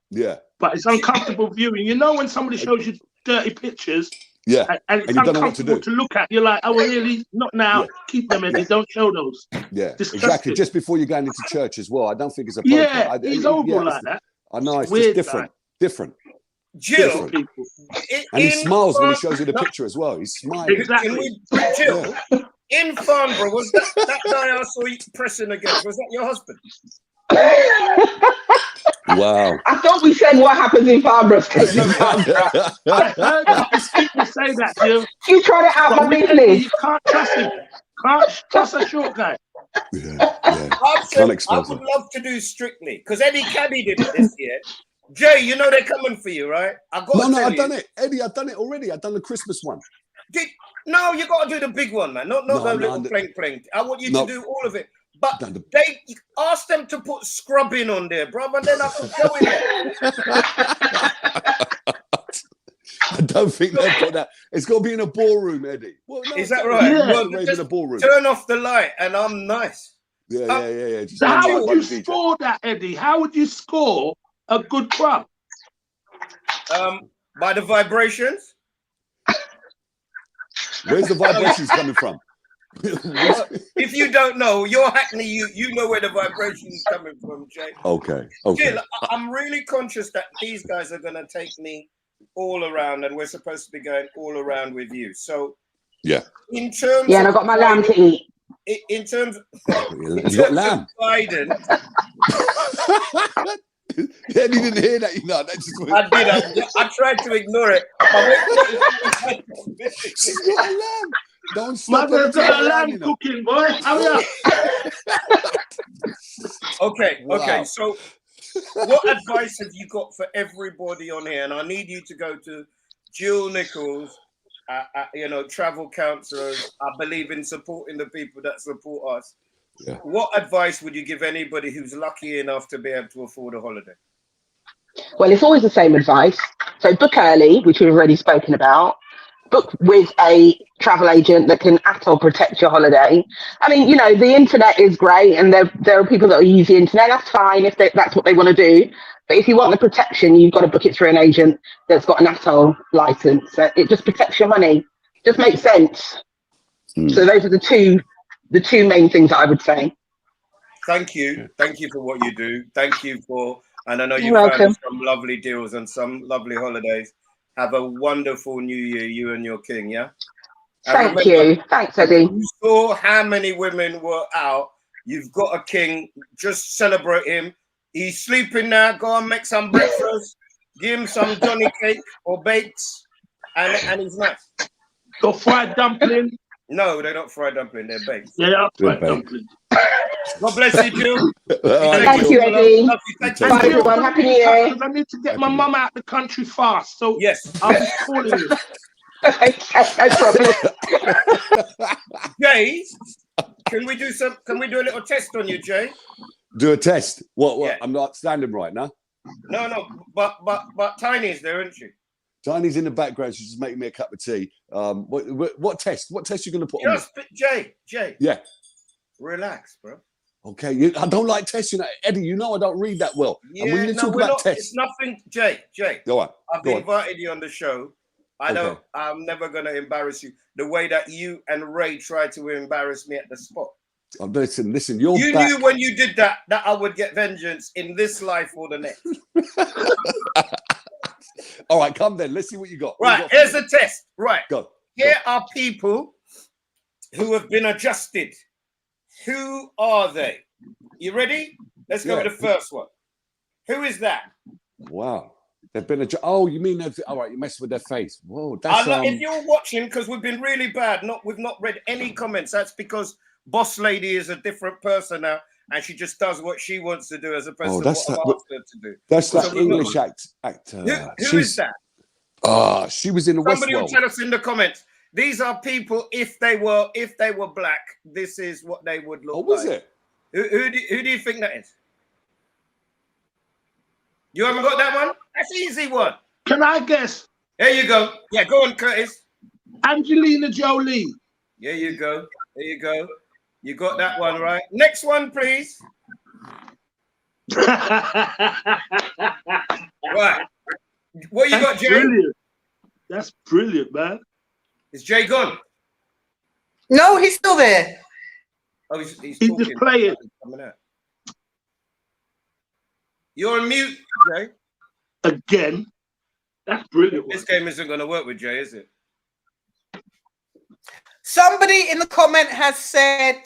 Yeah. But it's uncomfortable viewing. You know when somebody shows you dirty pictures, and it's you don't know what uncomfortable to look at. You're like, oh, really? Not now. Yeah. Keep them in. They don't show those. Yeah, exactly. Just before you're going into church as well. I don't think it's appropriate. Yeah, he's over like that. I know, it's weird, just different. Jill, and he smiles when he shows you the picture as well. He's smiling. Exactly. Jill, in Farnborough, was that guy I saw you pressing against? Was that your husband? Wow. I thought we said what happens in Farnborough stays in Farnborough. I heard people say that, Jill. You tried it out my business. You can't trust him. Can't trust a short guy. I would love to do Strictly because Eddie Caddy did it this year. Jay, you know they're coming for you, right? I've done it. Eddie, I've done it already. I've done the Christmas one. No, you got to do the big one, man. Not the little plank. I want you to do all of it. But they ask them to put scrubbing on there, brother, and then I can go in there. I don't think they'll put that. It's got to be in a ballroom, Eddie. Well, no, is that right? Yeah. Well, in a ballroom. Turn off the light, and I'm nice. Yeah. So how would you score that, Eddie? How would you score a good crop? By the vibrations. Where's the vibrations coming from? If you don't know, you're Hackney. You know where the vibration is coming from, Jay. Okay. Jill, I'm really conscious that these guys are going to take me all around, and we're supposed to be going all around with you. So in terms, and I got my lamb to eat. In terms, you got lamb. Biden. Yeah, he didn't hear that, you know. That just I did. I tried to ignore it. She's got a lamb. Don't stop Mother's anything got a around, lamb you know. cooking, boy. Hurry up. Okay, Wow. okay. So, what advice have you got for everybody on here? And I need you to go to Jill Nichols, travel counselors. I believe in supporting the people that support us. Yeah. What advice would you give anybody who's lucky enough to be able to afford a holiday? Well, it's always the same advice. So book early, which we've already spoken about. Book with a travel agent that can at all protect your holiday. I mean, you know, the internet is great, and there are people that will use the internet. That's fine if that's what they want to do. But if you want the protection, you've got to book it through an agent that's got an ATOL license. It just protects your money. Just makes sense. So those are the two main things that I would say. Thank you. Thank you for what you do. Thank you for, and I know You're you welcome. found some lovely deals and some lovely holidays. Have a wonderful new year, you and your king, yeah? And Thank you. Thanks, Eddie. You saw how many women were out. You've got a king. Just celebrate him. He's sleeping now. Go and make some breakfast. Give him some Johnny cake or bakes. And he's nice. Got fried dumpling. No, they're not fried dumpling. They're baked. Yeah, fried dumpling. God bless you, Jill. Thank you, Eddie. Love you. Thank you. Bye, everyone. Happy New Year. Because I need to get my mum out the country fast. So yes, I'll be calling you. Okay, no problem. Jay, can we do a little test on you, Jay? Do a test. What? Yeah. I'm not standing right now. No. But Tiny's there, isn't she? Tiny's in the background. She's just making me a cup of tea. What test? What test are you going to put on me? Jay. Yeah. Relax, bro. Okay. I don't like tests, you know. Eddie, you know I don't read that well. Yeah, and when you talk about tests. It's nothing, Jay. Go on. I've invited you on the show. I'm never going to embarrass you the way that you and Ray tried to embarrass me at the spot. Oh, listen, you knew when you did that I would get vengeance in this life or the next. All right, come then. Let's see what you got. Right, here's the test. Right. Go. Here are people who have been adjusted. Who are they? You ready? Let's go with the first one. Who is that? Wow. They've been oh, you mean all right, you messed with their face. Whoa, that's if you're watching, because we've been really bad, we've not read any comments. That's because Boss Lady is a different person now, and she just does what she wants to do as opposed to what I've asked her to do. That's that English actor. Who is that? She was in the Westworld. Somebody will tell us in the comments. These are people. If they were black, this is what they would look like. Oh, was it? Who do you think that is? You haven't got that one? That's an easy one. Can I guess? There you go. Yeah, go on, Curtis. Angelina Jolie. There you go. You got that one right. Next one, please. Right. What you got, Jay? Brilliant. That's brilliant, man. Is Jay gone? No, he's still there. Oh, he's just playing. You're on mute, Jay. Again. That's brilliant. This game isn't going to work with Jay, is it? Somebody in the comment has said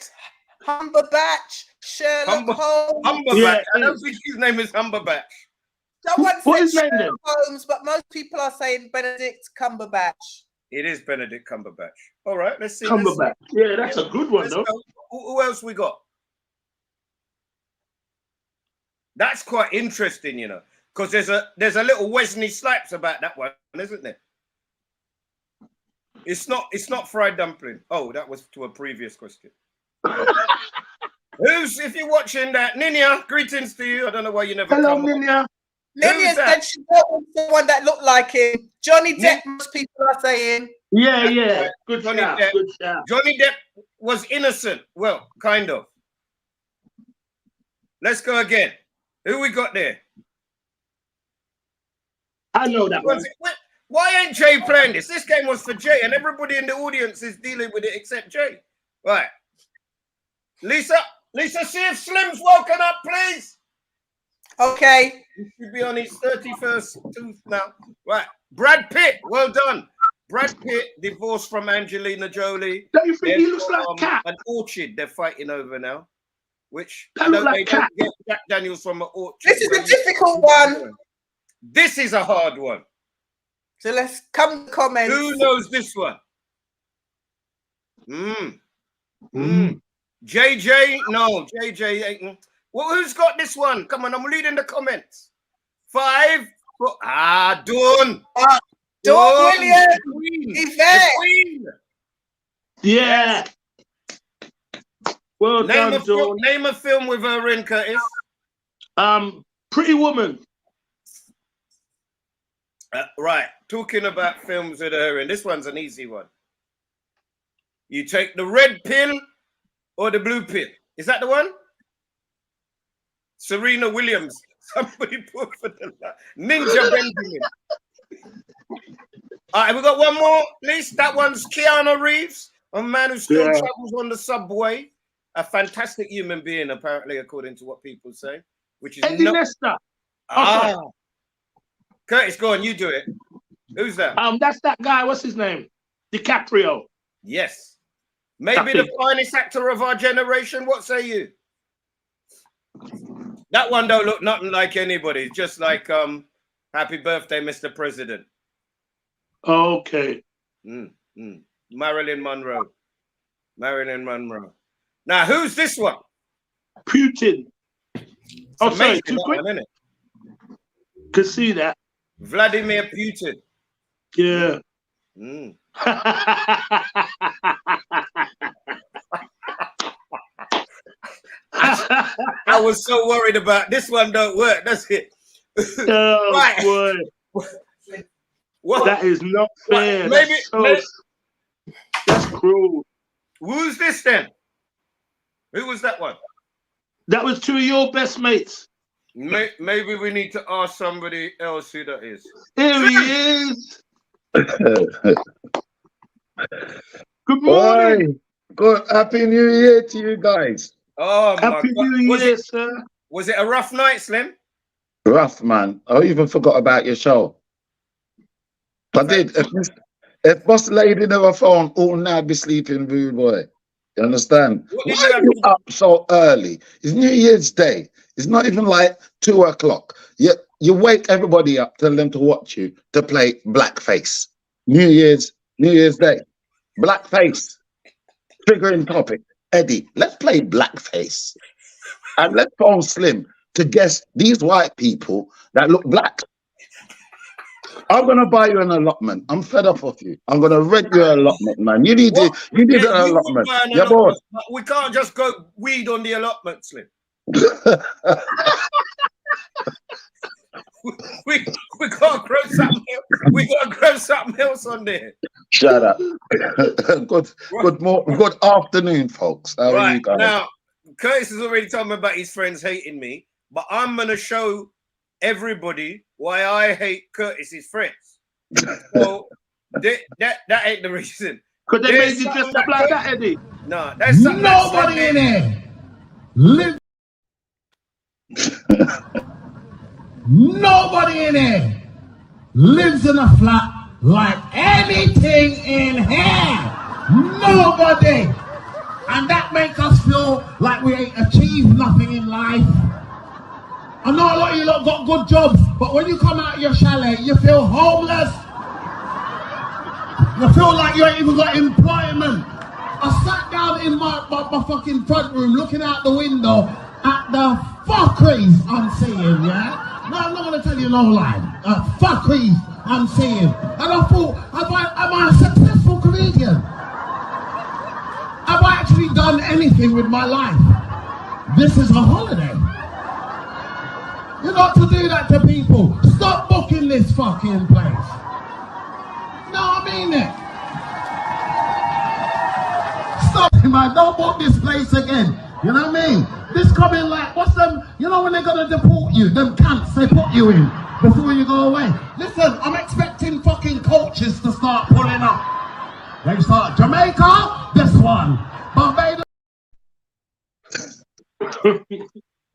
Humberbatch, Sherlock Holmes. Humberbatch. I don't think his name is Humberbatch. Someone said Sherlock Holmes, but most people are saying Benedict Cumberbatch. It is Benedict Cumberbatch. All right, let's see. Cumberbatch. Yeah, that's a good one, though. Who else we got? That's quite interesting, you know, because there's a little Wesley Snipes about that one, isn't there? It's not fried dumpling. Oh, that was to a previous question. If you're watching that, Ninia, greetings to you. I don't know why you never Hello, come. Ninia. Ninia said she wanted someone that looked like him. Johnny Depp, most people are saying. Yeah. Good Johnny shout. Depp. Good shout. Johnny Depp was innocent. Well, kind of. Let's go again. Who we got there? I know that one. Why ain't Jay playing this? This game was for Jay, and everybody in the audience is dealing with it except Jay. Right. Lisa, see if Slim's woken up, please. Okay. He should be on his 31st tooth now. Right. Brad Pitt, well done. Brad Pitt divorced from Angelina Jolie. Don't you think he looks like Cat? An orchid they're fighting over now. Which That look like Cat. Get Jack Daniels from an orchard. This is a difficult one. This is a hard one. So let's come to comments. Who knows this one? JJ, no, JJ ain't. Well, who's got this one? Come on, I'm reading the comments. 5. Dawn. Dawn Williams. Queen. Yvette. Queen. Yeah. Well Name done, Dawn. name a film with her in, Curtis. Pretty Woman. Right. Talking about films with her in. This one's an easy one. You take the red pill or the blue pill. Is that the one? Serena Williams. Somebody put for the Ninja Benjamin. All right, we got one more, please. That one's Keanu Reeves, a man who still travels on the subway. A fantastic human being, apparently, according to what people say. Which is Nestor. Curtis, go on, you do it. Who's that? That's that guy. What's his name? DiCaprio. Yes. Maybe the finest actor of our generation. What say you? That one don't look nothing like anybody. Just like Happy Birthday, Mr. President. Okay. Marilyn Monroe. Marilyn Monroe. Now, who's this one? Putin. Oh, sorry, too quick. One, Could see that. Vladimir Putin. Yeah. I was so worried about this one. Don't work, does it? Oh, right. Boy. What? That is not fair. Maybe, that's cruel. Who's this then? Who was that one? That was 2 of your best mates. Maybe we need to ask somebody else who that is. Here he is. Good morning. Good. Happy New Year to you guys. Oh, my Happy God. New Year, sir. Was it a rough night, Slim? Rough, man. I even forgot about your show. I did. If Boss Lady never phone, all night be sleeping, rude boy. You understand? Why are you up so early? It's New Year's Day. It's not even like 2 o'clock. You wake everybody up, tell them to watch you to play Blackface. New Year's Day. Blackface. Triggering topic. Eddie, let's play Blackface. And let's phone Slim to guess these white people that look black. I'm gonna buy you an allotment. I'm fed up of you. I'm gonna rent you an allotment, man. You need an allotment. Yeah, boy. We can't just go weed on the allotment, Slim. we gotta grow something else. We gotta grow something else on there. Shut up. Good afternoon, folks. How are you guys? Now, Curtis has already told me about his friends hating me, but I'm gonna show everybody why I hate Curtis's friends. So that ain't the reason. Could they make you dress up like that, Eddie? No, that's something. Nobody in there lives. Nobody in there lives in a flat like anything in here. Nobody. And that makes us feel like we ain't achieved nothing in life. I know a lot of you lot got good jobs, but when you come out of your chalet, you feel homeless. You feel like you ain't even got employment. I sat down in my fucking front room looking out the window at the fuckeries I'm seeing, yeah? No, I'm not going to tell you no lie. Fuckeries I'm seeing. And I thought, am I a successful comedian? Have I actually done anything with my life? This is a holiday. You're not to do that to people. Stop booking this fucking place. No, I mean it. Stop it, man. Don't book this place again. You know what I mean? This coming like, what's them, you know when they're going to deport you, them camps they put you in before you go away. Listen, I'm expecting fucking coaches to start pulling up. They start Jamaica, this one. Barbados.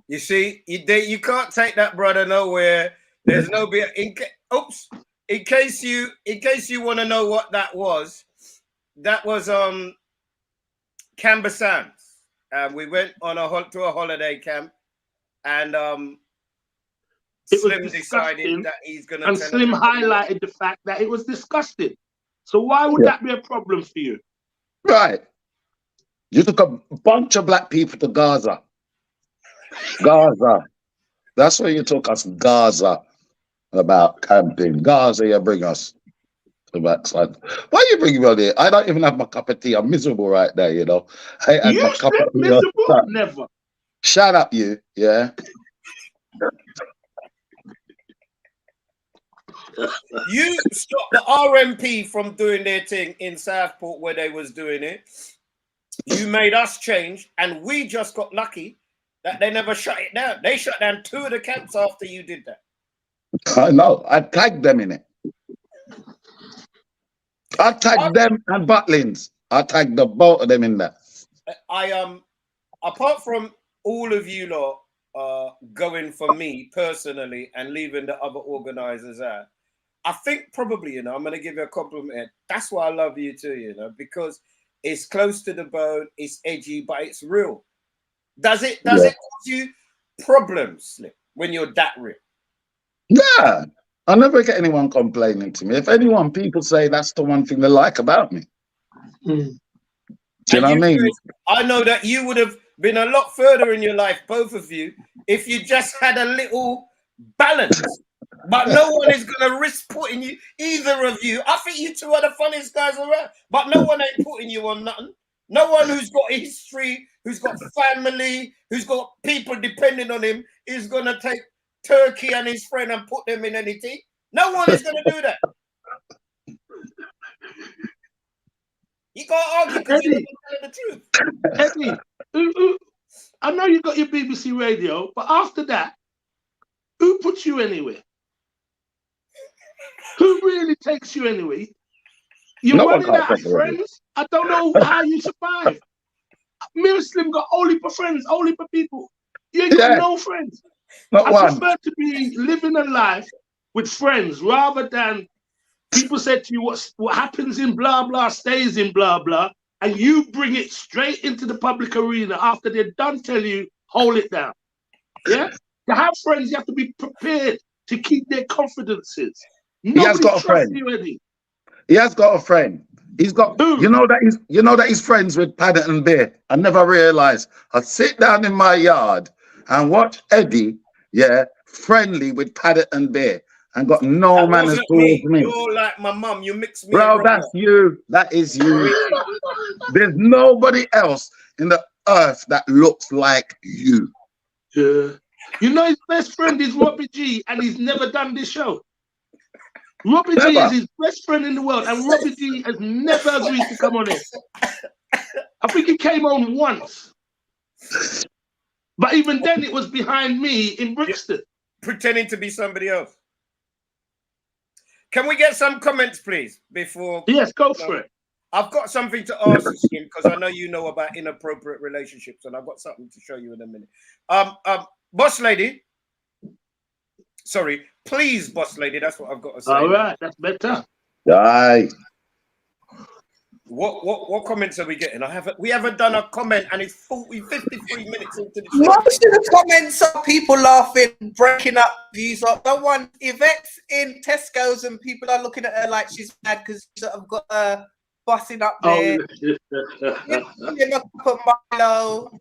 You see, you can't take that brother nowhere. There's no beer. In case you want to know what that was Canberra Sands. We went on to a holiday camp, and Slim decided that he's going to. And Slim highlighted the fact that it was disgusting. So why would that be a problem for you? Right. You took a bunch of black people to Gaza. Gaza. That's where you took us, Gaza, about camping. Gaza, you bring us. The backside. Why are you bringing me on here? I don't even have my cup of tea. I'm miserable right now, you know. I had my You cup said of tea. miserable? Never. Shut up, you. Yeah. You stopped the RMP from doing their thing in Southport where they was doing it. You made us change, and we just got lucky that they never shut it down. They shut down 2 of the camps after you did that. I know. I tagged them in it. I tagged them and Butlins. I tagged the both of them in that. Apart from all of you lot going for me personally and leaving the other organizers out, I think probably, you know, I'm gonna give you a compliment. That's why I love you too, you know, because it's close to the bone, it's edgy, but it's real. Does it cause you problems, Slim, when you're that real? Yeah. I never get anyone complaining to me. If anyone, people say that's the one thing they like about me. Do you know what I mean? Guys, I know that you would have been a lot further in your life, both of you, if you just had a little balance. But no one is going to risk putting you, either of you. I think you two are the funniest guys around. But no one ain't putting you on nothing. No one who's got history, who's got family, who's got people depending on him, is going to take Turkey and his friend and put them in anything. No one is going to do that. You can't argue because you're telling the truth. Eddie, I know you got your BBC radio, but after that, who puts you anywhere? Who really takes you anywhere? You're running out of friends. I don't know how you survive. Me and Slim got only for friends, only for people. You ain't got no friends. I prefer to be living a life with friends rather than people say to you what happens in blah blah stays in blah blah, and you bring it straight into the public arena after they're done tell you hold it down. Yeah, to have friends you have to be prepared to keep their confidences. Nobody he has got a friend. You, Eddie. He has got a friend. He's got you know that he's friends with Paddington Bear. I never realized. I sit down in my yard and watch Eddie, friendly with Paddington Bear. And got no manners towards me. You're like my mum. You mix me. Bro, that's you. That is you. There's nobody else in the earth that looks like you. Yeah. You know his best friend is Robbie G, and he's never done this show. Robbie G is his best friend in the world, and Robbie G has never agreed to come on it. I think he came on once. But even then, it was behind me in Brixton. Pretending to be somebody else. Can we get some comments, please, before... Yes, go for it. I've got something to ask you, Slim, because I know you know about inappropriate relationships, and I've got something to show you in a minute. Boss lady. Sorry, please, boss lady. That's what I've got to say. All right, that's better. Aye. What comments are we getting? We haven't done a comment, and it's 53 minutes into the show. Most of the comments are people laughing, breaking up views. No one, Yvette's in Tesco's, and people are looking at her like she's mad because she's sort of got her busting up there. In a cup of Milo.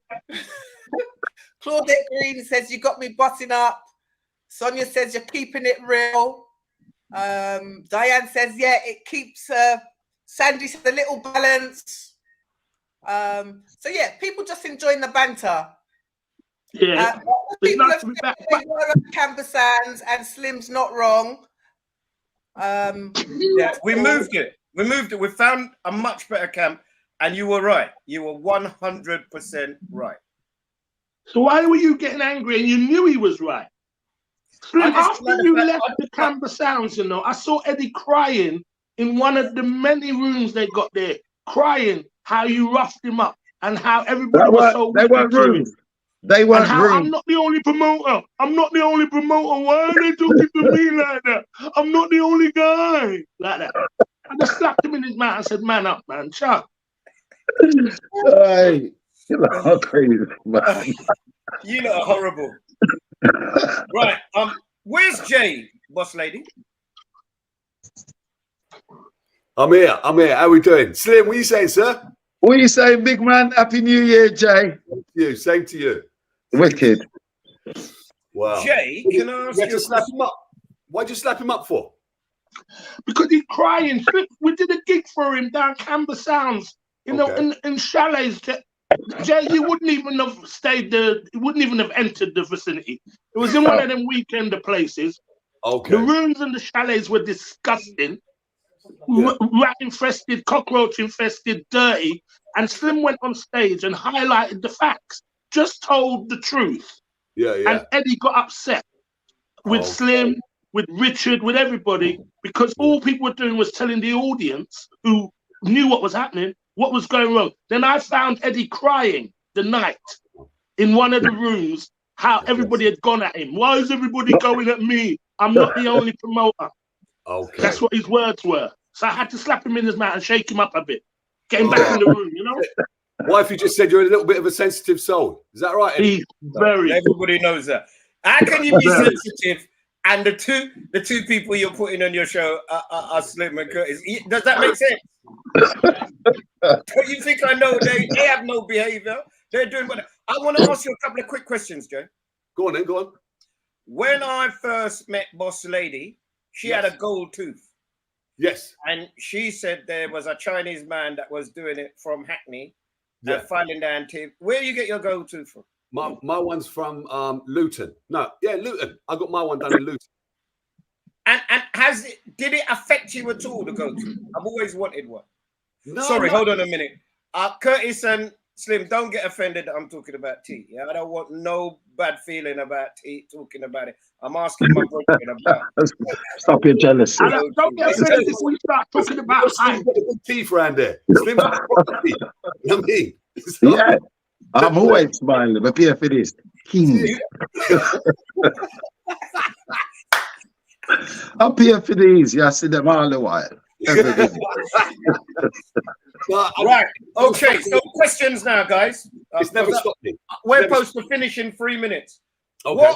Claudette Green says you got me busting up. Sonia says you're keeping it real. Diane says it keeps. Sandy said a little balance. So yeah, people just enjoying the banter. Yeah. People have said they were at Camber Sands and Slim's not wrong. Yeah, we moved it. We found a much better camp, and you were right. You were 100% right. So why were you getting angry and you knew he was right? Slim, after you left the Camber Sounds, you know, I saw Eddie crying in one of the many rooms they got there, crying how you roughed him up and how everybody was so they weren't rooms. They weren't rooms. I'm not the only promoter. I'm not the only promoter. Why are they talking to me like that? I'm not the only guy. Like that. I just slapped him in his mouth and said, man up, man. Chuck. Hey, you're crazy, man. You lot are horrible. Right. Where's Jay, boss lady? I'm here. How are we doing? Slim, what are you saying, sir? What are you saying, big man? Happy New Year, Jay. You, same to you. Wicked. Wow. Jay, can I ask you? Slap him up. Why'd you slap him up for? Because he's crying. We did a gig for him down Camber Sounds, in chalets. Jay, you wouldn't even have stayed there. You wouldn't even have entered the vicinity. It was in one of them weekender places. Okay. The rooms and the chalets were disgusting. Rat infested, cockroach infested, dirty. And Slim went on stage and highlighted the facts. Just told the truth. Yeah. And Eddie got upset with Slim, with Richard, with everybody, because all people were doing was telling the audience who knew what was happening, what was going wrong. Then I found Eddie crying the night in one of the rooms, how everybody had gone at him. Why is everybody going at me? I'm not the only promoter. Okay. That's what his words were. So I had to slap him in his mouth and shake him up a bit. Get him back in the room, you know? What if you just said you're a little bit of a sensitive soul? Is that right, Eddie? He's very. Everybody knows that. How can you be sensitive and the two people you're putting on your show are Slim and Curtis? Does that make sense? Don't you think I know they have no behavior? They're doing what I want to ask you a couple of quick questions, Joe. Go on then, go on. When I first met Boss Lady, she had a gold tooth. Yes. And she said there was a Chinese man that was doing it from Hackney, filing down tip. Where you get your gold tooth from? My one's from Luton. No, Luton. I got my one done in Luton. And did it affect you at all, the gold tooth? I've always wanted one. No, Sorry, hold on a minute. Curtis and Slim, don't get offended that I'm talking about teeth. Yeah, I don't want no bad feeling about teeth talking about it. I'm asking my brother about it. Stop your jealousy. Don't get offended if we start talking about height. Good teeth around there. Slim's got teeth. You know what I mean? Yeah. I'm always smiling, but here for this. King. I'm here for these. Yeah, I see them all the while. Right. Okay. So questions now, guys. It's never stopped me. We're supposed to finish in 3 minutes. Okay.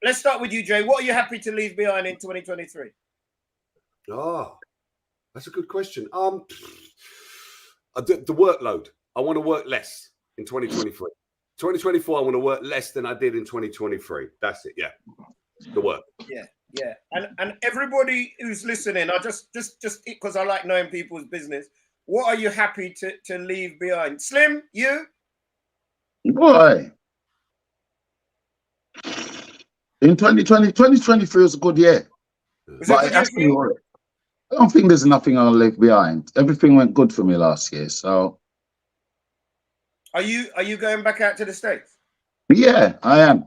Let's start with you, Jay. What are you happy to leave behind in 2023? Oh, that's a good question. The workload. I want to work less in 2023. 2024, I want to work less than I did in 2023. That's it. Yeah. The work. Yeah. And everybody who's listening, I just because I like knowing people's business. What are you happy to leave behind? Slim, you? Boy. In 2023 was a good year. But I don't think there's nothing I'll leave behind. Everything went good for me last year. So are you going back out to the States? Yeah, I am.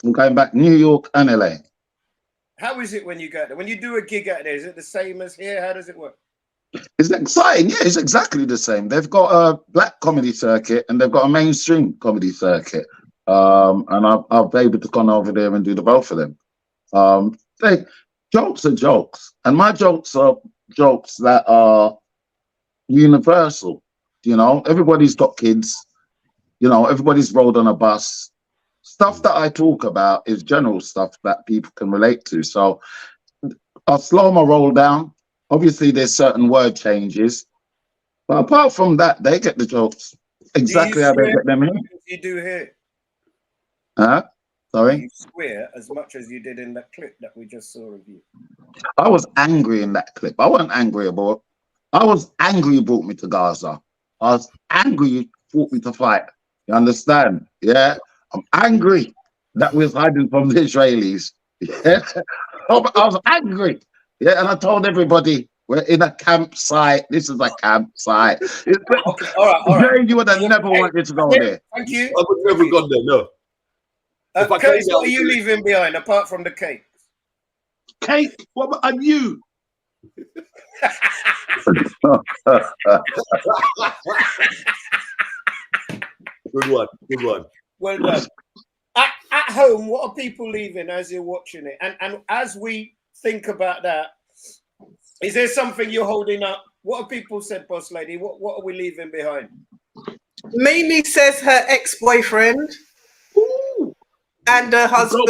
I'm going back New York and LA. How is it when you go there? When you do a gig out there, is it the same as here? How does it work? It's exciting. Yeah, it's exactly the same. They've got a black comedy circuit and they've got a mainstream comedy circuit. And I'll be able to go over there and do the both of them. Jokes are jokes. And my jokes are jokes that are universal. You know, everybody's got kids. You know, everybody's rode on a bus. Stuff that I talk about is general stuff that people can relate to. So I'll slow my roll down. Obviously, there's certain word changes. But apart from that, they get the jokes exactly how they get them in. You do here. Huh? Sorry? You swear as much as you did in that clip that we just saw of you. I was angry in that clip. I wasn't angry about. I was angry you brought me to Gaza. I was angry you brought me to fight. You understand? Yeah? I'm angry that we was hiding from the Israelis. Yeah? I was angry. Yeah, and I told everybody we're in a campsite. This is a campsite. Okay, all right. You would have never wanted to go there. Thank you. I would never gone there, no. Curtis, what are you leaving behind apart from the cake? Cake? What about you? Good one. Well done. At home, what are people leaving as you're watching it? And as we think about that, is there something you're holding up? What have people said, Boss Lady? What are we leaving behind? Mimi says her ex-boyfriend and her husband.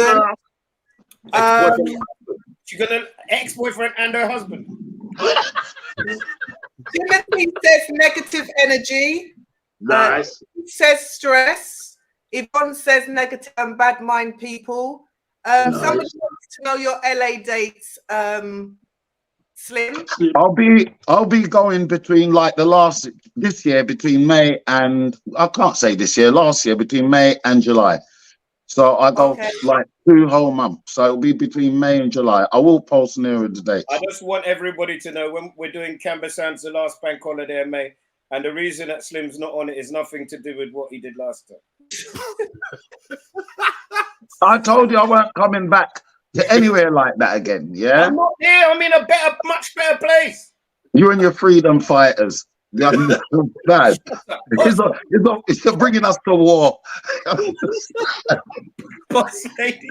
She's got an ex-boyfriend and her husband. Timothy says negative energy. Nice. Says stress. Yvonne says negative and bad mind people. Somebody wants to know your LA dates, Slim. I'll be going between like this year between May and I can't say this year, last year between May and July. So I go like 2 whole months. So it'll be between May and July. I will post nearer the date. I just want everybody to know when we're doing Canberra Sands, the last bank holiday in May, and the reason that Slim's not on it is nothing to do with what he did last time. I told you I weren't coming back to anywhere like that again. Yeah, I'm not here. I'm in a much better place. You and your freedom fighters. Bad. It's bringing us to war. Boss lady.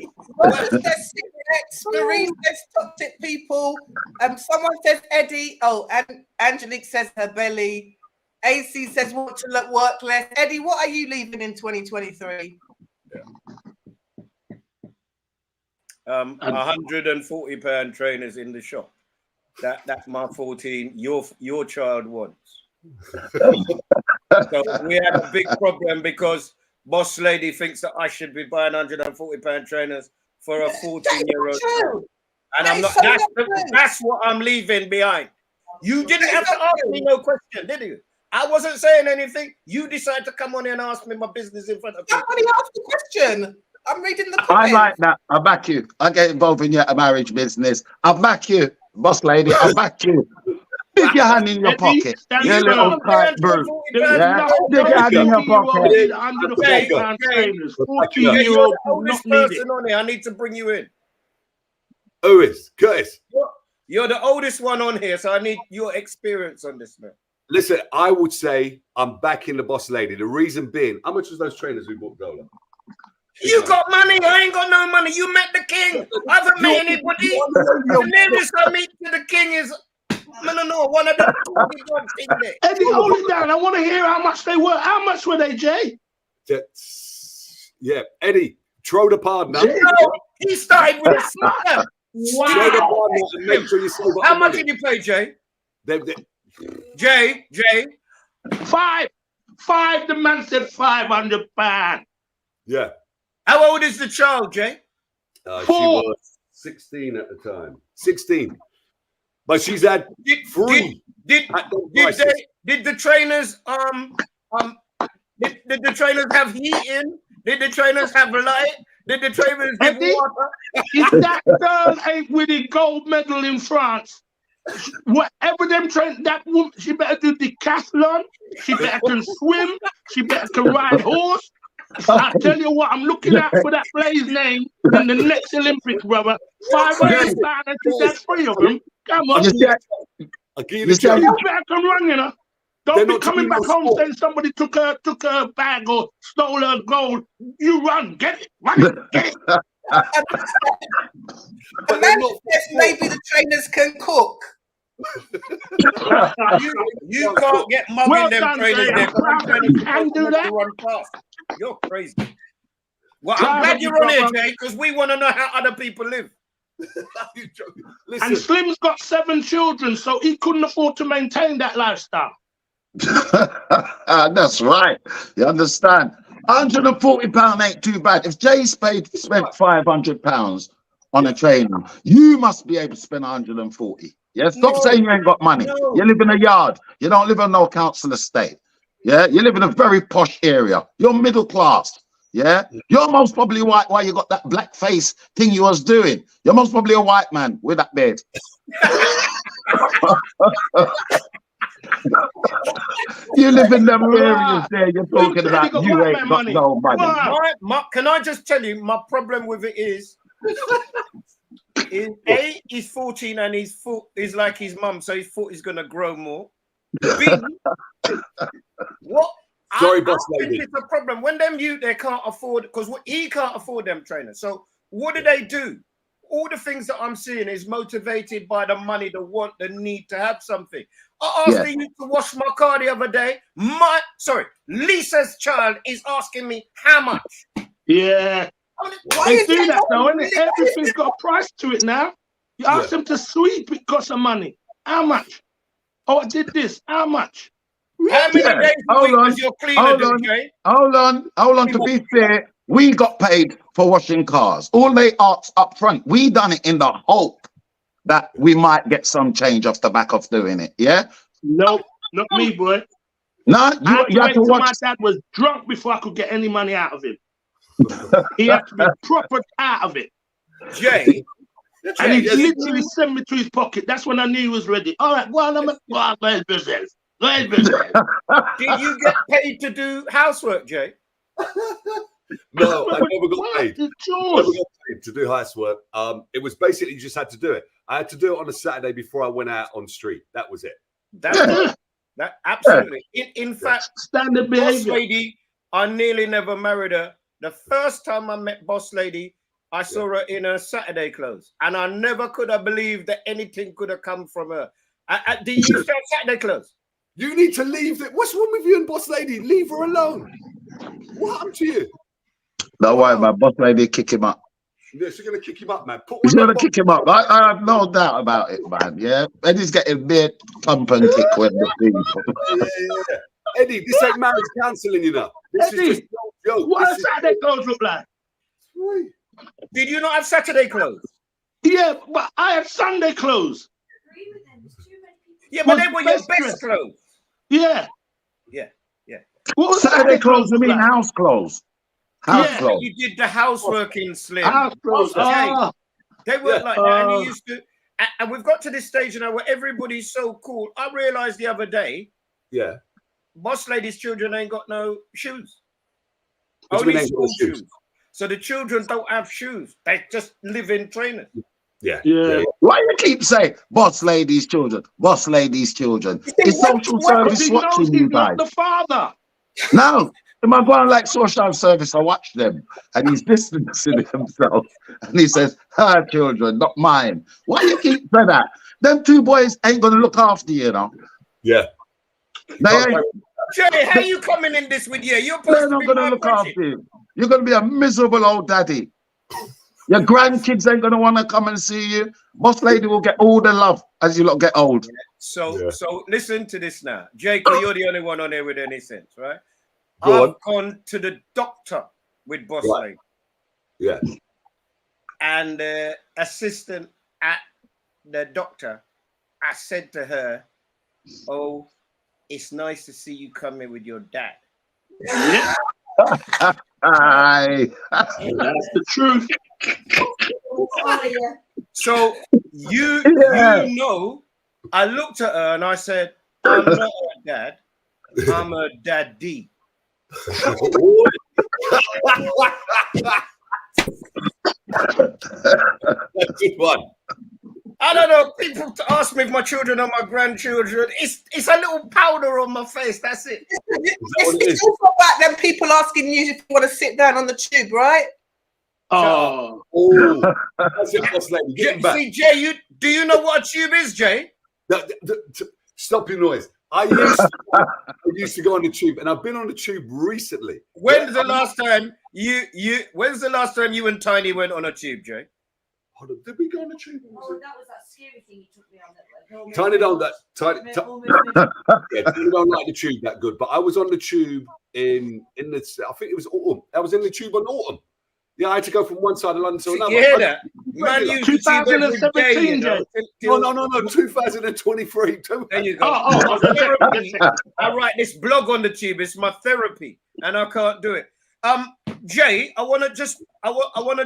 Marie says toxic people. Someone says Eddie. Oh, and Angelique says her belly. AC says want to look work less. Eddie, what are you leaving in 2023? 140 pound trainers in the shop. That's my 14. Your child wants. So we have a big problem because boss lady thinks that I should be buying 140 pound trainers for a 14-year-old. And I'm not. That's what I'm leaving behind. You didn't have to ask me no question, did you? I wasn't saying anything. You decided to come on here and ask me my business in front of people. Somebody asked the question. I'm reading the comments. I like that. I back you. I get involved in your marriage business. I back you, boss lady. I back you. Stick your hand in your pocket. You little tight bird. Yeah, stick your hand in your pocket. 14-year-old oldest person on here. I need to bring you in. Who is? Curtis. You're the oldest one on here, so I need your experience on this, man. Listen, I would say I'm backing the boss lady. The reason being, how much was those trainers we bought, Gola? You got money. I ain't got no money. You met the king. I haven't met anybody. The nearest I meet to the king is no, one of the things there. Eddie, hold it down. I want to hear how much they were. How much were they, Jay? Yeah, Eddie, throw the pardon. He started with a slap. Wow. Throw the pardon and make sure you save up. How much did you pay, Jay? Jay. 5. The man said £500. Yeah. How old is the child, Jay? She was 16 at the time. 16. But she's had free. Did the trainers did the trainers have heating? Did the trainers have light? Did the trainers have water? If that girl ain't winning gold medal in France, whatever them train, that woman, she better do decathlon, she better can swim, she better can ride horse. I tell you what, I'm looking out for that Blaze name in the next Olympics, brother. 500 pounds, and she got 3 of them. Come on. You better come run, you know. Don't be coming back home saying somebody took her bag or stole her gold. You run, get it, get it. The man says maybe the trainers can cook. you can't get mugging them trainers there. Can do that. Run fast. You're crazy. Well, I'm glad you're on here, Jay, because we want to know how other people live. And Slim's got 7 children, so he couldn't afford to maintain that lifestyle. That's right. You understand? £140 ain't too bad. If Jay spent £500 on a trainer, you must be able to spend 140. Yeah, stop saying you ain't got money. No. You live in a yard. You don't live on no council estate. Yeah, you live in a very posh area. You're middle class. Yeah, you're most probably white. Why you got that black face thing you was doing? You're most probably a white man with that beard. You live in them areas there. You're talking about you ain't got no money. Can I just tell you, my problem with it is A, he's 14 and he's like his mum, so his foot is gonna grow more. B, what? Sorry, boss lady. It's a problem when they can't afford, because he can't afford them trainers. So what do? All the things that I'm seeing is motivated by the money, the want, the need to have something. I asked the youth to wash my car the other day. Lisa's child is asking me how much. Yeah. They do that though, isn't it? Everything's got a price to it now. You ask them to sweep, it costs some money. How much? Oh, I did this. How much? How many Yeah. days a Hold week on. does your cleaner Hold do, on. Jay? Hold on. To be fair, we got paid for washing cars. All they asked up front, we done it in the hope that we might get some change off the back of doing it. Yeah. No, not me, boy. No, I had you to had wait to till watch. my dad was drunk before I could get any money out of him. He had to be proper out of it. Jay, And he Jay, literally sent me to his pocket. That's when I knew he was ready. All right, well, I'm go ahead, business. Go ahead, business. did you get paid to do housework, Jay? No, I never got paid. The Never chores. got paid to do housework. It was basically you just had to do it. I had to do it on a Saturday before I went out on street. That was it. That's right. That absolutely. In fact, Standard Boss behavior. Lady, I nearly never married her. The first time I met Boss Lady, I saw her in her Saturday clothes, and I never could have believed that anything could have come from her. Did you use Saturday clothes? You need to leave it. What's wrong with you and Boss Lady? Leave her alone. What happened to you? Don't worry, my boss lady kick him up. Yeah, she's gonna kick him up, man. She's gonna kick him up. I have no doubt about it, man. Yeah, Eddie's getting big pump and kick when the thing. Yeah. Eddie, this ain't marriage counselling, you know. This Eddie, is just no joke. what does Saturday clothes look like? Did you not have Saturday clothes? Yeah, but I have Sunday clothes. Yeah, but My they were your best best dress. clothes. Yeah. Yeah, yeah. What was Saturday clothes, you look mean like? house clothes? House Yeah. clothes. You did the housework in Slim. House clothes. Okay. They weren't like that. And Oh. you used to, and we've got to this stage now where everybody's so cool. I realized the other day, Yeah. Boss Lady's children ain't got no shoes. What do you Only mean ain't got school no shoes? shoes. So the children don't have shoes. They just live in trainers. Yeah. Yeah. Why you keep saying boss ladies' children, boss ladies' children? It's social service He knows watching he's you not guys. the father. No, am I going like social service? I watch them, and he's distancing himself, and he says, "Her children, not mine." Why you keep saying that? Them two boys ain't gonna look after you, know. Yeah. They ain't. Jay, how you coming in this with you? You're They're supposed to not be gonna my look budget. after you. You're gonna be a miserable old daddy. Your grandkids ain't gonna want to come and see you. Boss lady will get all the love as you lot get old. So listen to this now. Jake, you're the only one on there with any sense, right? Go I've gone to the doctor with Boss Lady. Yeah. And the assistant at the doctor, I said to her, "Oh, it's nice to see you come in with your dad." Yeah. Aye. That's the truth. So you know, I looked at her and I said, "I'm not her dad. I'm her daddy." That's a good one. I don't know. People ask me if my children are my grandchildren. It's a little powder on my face. That's it. It's also about them people asking you if you want to sit down on the tube, right? Oh, That's it, boss lady. Get him back. See, Jay, do you know what a tube is, Jay? Stop your noise. I used to go on the tube, and I've been on the tube recently. When's the last time you and Tiny went on a tube, Jay? Hold on, did we go on the tube? Oh, that was that scary thing you took me on. That Tiny don't like the tube that good, but I was on the tube in the. I think it was autumn. I was in the tube on autumn. Yeah, I had to go from one side of London to another. You hear that? Man, you 2017, Jay. No, 2023. There you go. I write this blog on the tube. It's my therapy, and I can't do it. Jay, I want to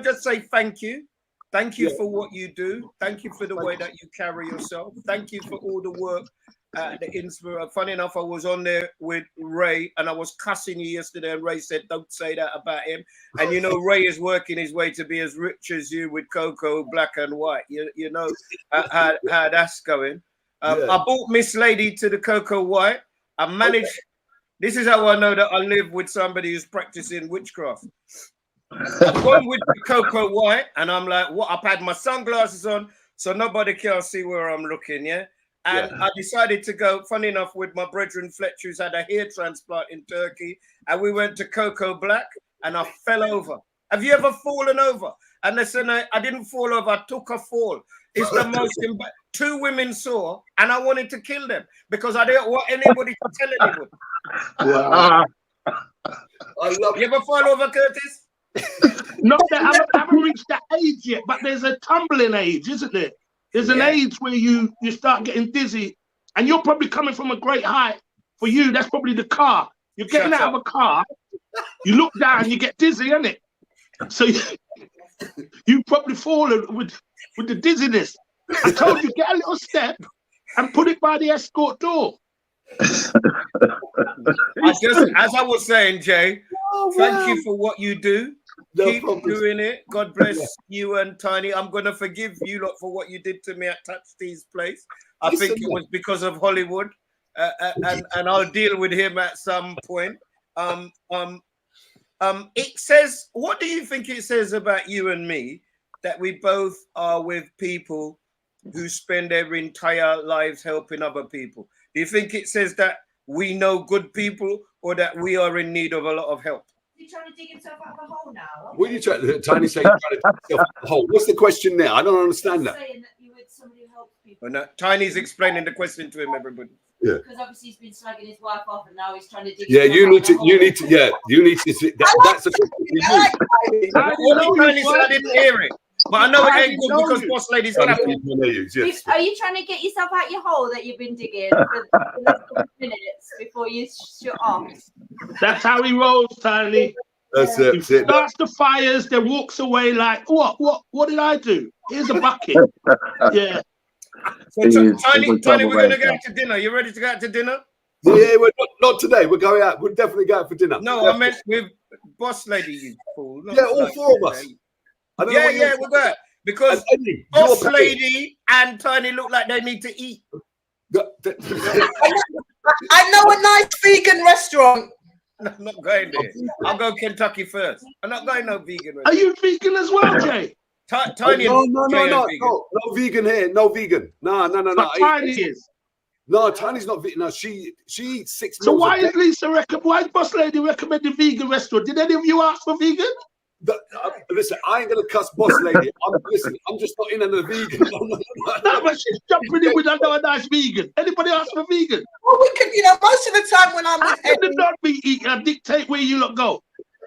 just say thank you. Thank you for what you do. Thank you for the way that you carry yourself. Thank you for all the work. The inspiration. Funny enough, I was on there with Ray, and I was cussing you yesterday, and Ray said, "Don't say that about him." And you know, Ray is working his way to be as rich as you with Cocoa Black and White. You know how that's going. I bought Miss Lady to the Cocoa White. I managed. This is how I know that I live with somebody who's practicing witchcraft. I've gone with the Cocoa White, and I'm like, what? I've had my sunglasses on, so nobody can see where I'm looking, yeah? And I decided to go, funny enough, with my brethren Fletcher, who's had a hair transplant in Turkey, and we went to Cocoa Black, and I fell over. Have you ever fallen over? And listen, I didn't fall over, I took a fall. is the most. Two women saw, and I wanted to kill them because I didn't want anybody to tell anybody. Wow. I love. You ever fall over, Curtis? No, I haven't reached that age yet, but there's a tumbling age, isn't there? There's an age where you start getting dizzy, and you're probably coming from a great height. For you, that's probably the car. You're getting out of a car, you look down, you get dizzy, innit? So you probably fallen with the dizziness. I told you, get a little step and put it by the escort door. As I was saying, Jay, thank you for what you do. Keep doing it. God bless you and Tiny. I'm going to forgive you lot for what you did to me at Touch T's place. I think it was because of Hollywood, and I'll deal with him at some point. It says, what do you think it says about you and me that we both are with people who spend their entire lives helping other people? Do you think it says that we know good people or that we are in need of a lot of help? You're trying to dig himself out of the hole now. What are you trying to Tiny say? Trying to dig yourself out of the hole. What's the question there? I don't understand that. Saying that you with somebody who helps people. No, Tiny's explaining the question to him, everybody. Yeah. Because obviously he's been slagging his wife off, and now he's trying to dig. Yeah, you need to. That's a question for you. What Tiny said, I didn't hear it. But I know it ain't good because boss lady's clapping. Are you trying to get yourself out your hole that you've been digging for the last couple of minutes before you shut off? That's how he rolls, Tiny. That's it. He starts the fires, then walks away like, what did I do? Here's a bucket. Yeah. So, Tiny, we're going to go out to dinner. You ready to go out to dinner? Yeah, we're not today. We're going out. We'll definitely go out for dinner. No, I meant with boss lady, you fool. Yeah, all four of us. Yeah, we're good. Because boss lady and Tiny look like they need to eat. I know a nice vegan restaurant. No, I'm not going there. I'll go Kentucky first. I'm not going no vegan restaurant. Are you vegan as well, Jay? Tiny no, vegan here. No vegan. No. But Tiny is. No, Tiny's not vegan. No, she eats 6 meals. So why is Lisa why is boss lady recommending vegan restaurant? Did any of you ask for vegan? Listen, I ain't gonna cuss boss lady. I'm just not in on the vegan. No, but she's jumping in with a nice vegan. Anybody ask for vegan? Well, we could, most of the time when I'm with Eddie, not be eating and dictate where you lot go.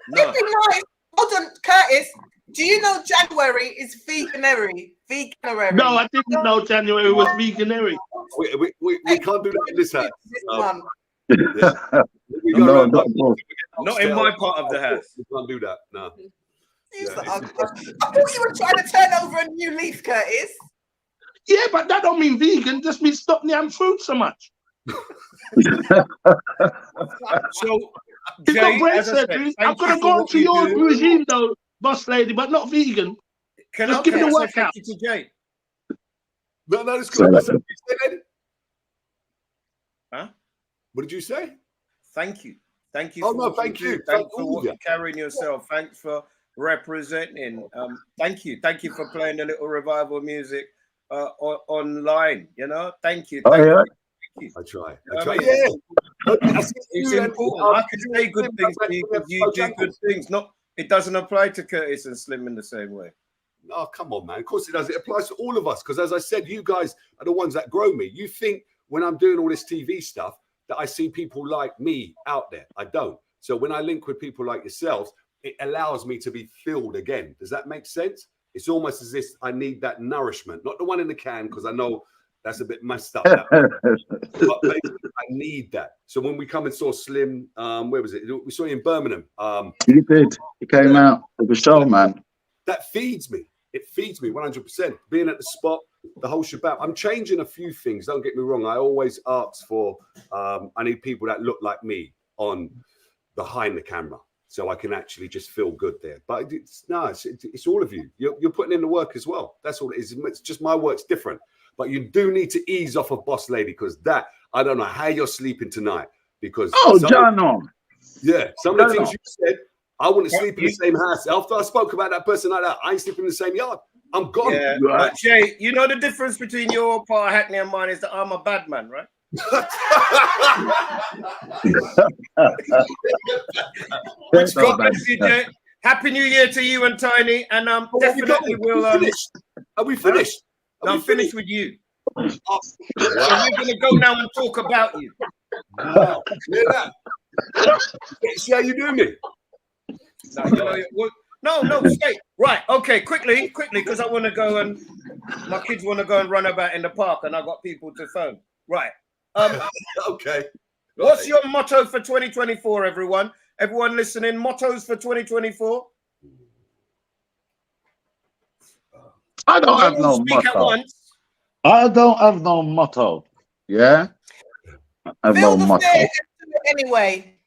No. It'd be nice. Hold on, Curtis. Do you know January is veganary? Veganary. No, I didn't know January was veganary. We can't do that in this house. Not in my part of the house. We can't do that. No. I thought you were trying to turn over a new leaf, Curtis. Yeah, but that don't mean vegan. Just means stop damn food so much. So, Jay, I'm gonna go into your regime though, boss lady, but not vegan. Just give me the workout. To Jay. No, it's good. Huh? What did you say? Thank you. Thank you. Thank you. Thanks for carrying yourself. Thanks for representing. Thank you. Thank you for playing a little revival music online. Thank you. Thank you. I try. Yeah. It's important. I can say good things to you because you do good things. It doesn't apply to Curtis and Slim in the same way. Oh, come on, man. Of course it does. It applies to all of us because, as I said, you guys are the ones that grow me. You think when I'm doing all this TV stuff that I see people like me out there. I don't. So when I link with people like yourselves, it allows me to be filled again. Does that make sense? It's almost as if I need that nourishment, not the one in the can, because I know that's a bit messed up. But basically, I need that. So when we come and saw Slim, where was it? We saw you in Birmingham. You did. You came out of the show, man. That feeds me. It feeds me 100%. Being at the spot, the whole shabab. I'm changing a few things. Don't get me wrong. I always ask for, I need people that look like me on behind the camera, so I can actually just feel good there. But it's all of you. You're putting in the work as well. That's all it is. It's just my work's different. But you do need to ease off of boss lady because I don't know how you're sleeping tonight because John. Yeah, some of the things you said, I wouldn't sleep in the same house. After I spoke about that person like that, I ain't sleeping in the same yard. I'm gone. Yeah, but Jay, you know the difference between your part of Hackney and mine is that I'm a bad man, right? Which God bless you, Jay. Happy New Year to you and Tiny, and definitely we'll. Are we finished? No, I'm finished with you. So we're going to go now and talk about you. Wow. Hear that? See how you do me? No, stay. Right, okay, quickly, because I want to go and my kids want to go and run about in the park and I got people to phone. Right. Okay. What's your motto for 2024, everyone? Everyone listening, mottos for 2024? I don't have no motto. I don't have no motto. Yeah? I have no motto. Anyway.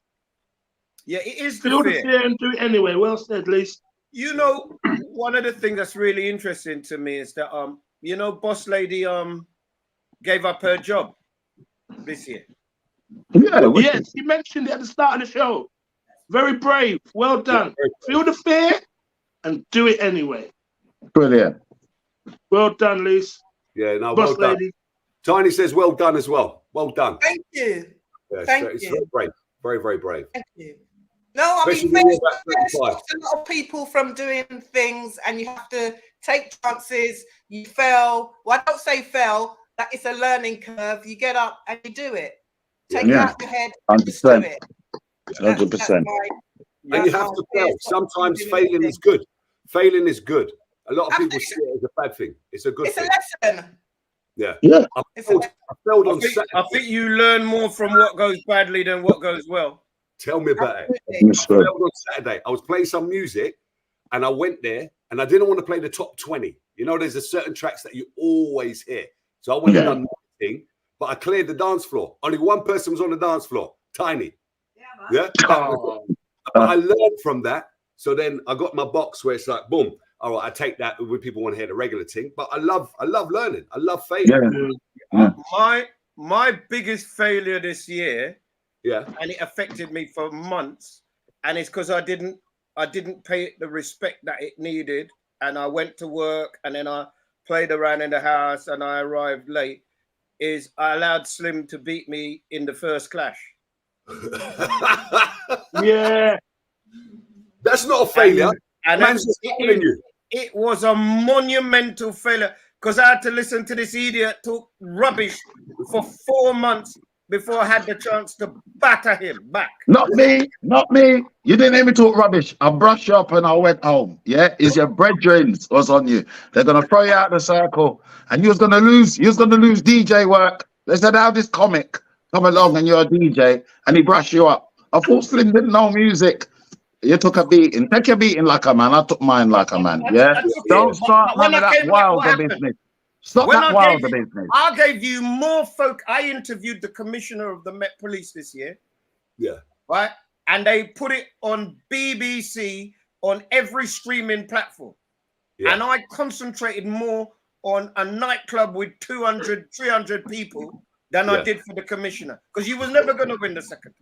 Yeah, it is the Feel fear. the fear and do it anyway. Well said, Liz. You know, one of the things that's really interesting to me is that you know, boss lady gave up her job this year. Yeah, yes, you mentioned it at the start of the show. Very brave. Well done. Feel the fear and do it anyway. Brilliant. Well done, Liz. Yeah, no, boss well lady. Done. Tiny says well done as well. Well done. Thank you. Yeah, Thank it's you. very brave. Very, very brave. Thank you. No, I mean, Especially there's stopped a lot of people from doing things, and you have to take chances. You fail. Well, I don't say fail. That it's a learning curve. You get up and you do it. Take it out your head and just do it. 100%. And you have to fail. Sometimes failing is good. Failing is good. A lot of people see it as a bad thing. It's a good thing. It's a lesson. Yeah. Yeah. I failed on Saturday. I think you learn more from what goes badly than what goes well. Tell me about it. Yes, I failed on Saturday. I was playing some music and I went there and I didn't want to play the top 20. You know, there's a certain tracks that you always hear. So I went and done my thing, but I cleared the dance floor. Only one person was on the dance floor, Tiny. Yeah. But I learned from that. So then I got my box where it's like, boom. All right, I take that when people want to hear the regular thing. But I love learning. I love failing. Yeah. My biggest failure this year, and it affected me for months, and it's because I didn't pay it the respect that it needed, and I went to work and then I played around in the house and I arrived late, is I allowed Slim to beat me in the first clash. Yeah. That's not a failure. And it was a monumental failure because I had to listen to this idiot talk rubbish for 4 months before I had the chance to batter him back. Not me. You didn't hear me talk rubbish. I brushed you up and I went home. Yeah, it's your brethren was on you. They're gonna throw you out the circle, and you was gonna lose. You was gonna lose DJ work. They said, "How this comic come along and you're a DJ?" And he brushed you up. I thought Slim didn't know music. You took a beating. Take your beating like a man. I took mine like a man. Yeah. Don't start none of that wilder business. Stop that wilder business. I gave you more folk. I interviewed the commissioner of the Met Police this year. Yeah. Right. And they put it on BBC on every streaming platform. Yeah. And I concentrated more on a nightclub with 200, 300 people than I did for the commissioner, because you was never going to win the second.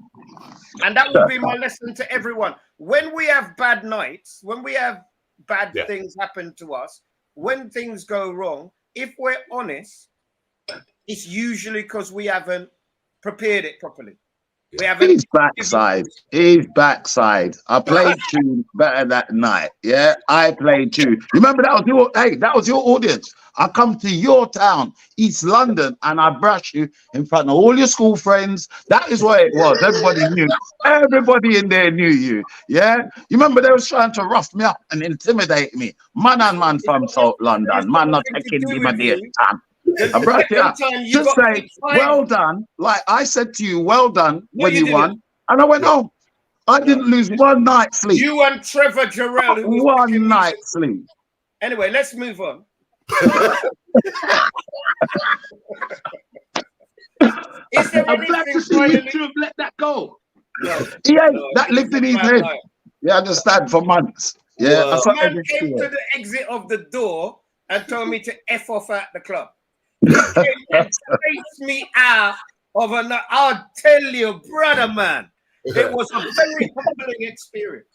And that would be my lesson to everyone. When we have bad nights, when we have bad things happen to us, when things go wrong, if we're honest, it's usually because we haven't prepared it properly. We haven't. He's backside. I played tune better that night. Yeah, I played tune. Remember that was your audience. I come to your town, East London, and I brush you in front of all your school friends. That is what it was. Everybody knew. Everybody in there knew you. Yeah, you remember they was trying to rough me up and intimidate me. Man from South London. Man not taking me my dear time. I brought you up. Just say, well done. Like I said to you, well done when you won. And I went home. I didn't lose one night's sleep. You and Trevor Jarrell. One night's sleep. Anyway, let's move on. Is there I'm glad to see you two have let that go. That lived in his head. You understand, for months. Yeah. Man came to the exit of the door and told me to F off at the club. He came and chased me out of a night. I'll tell you, brother, man. It was a very humbling experience.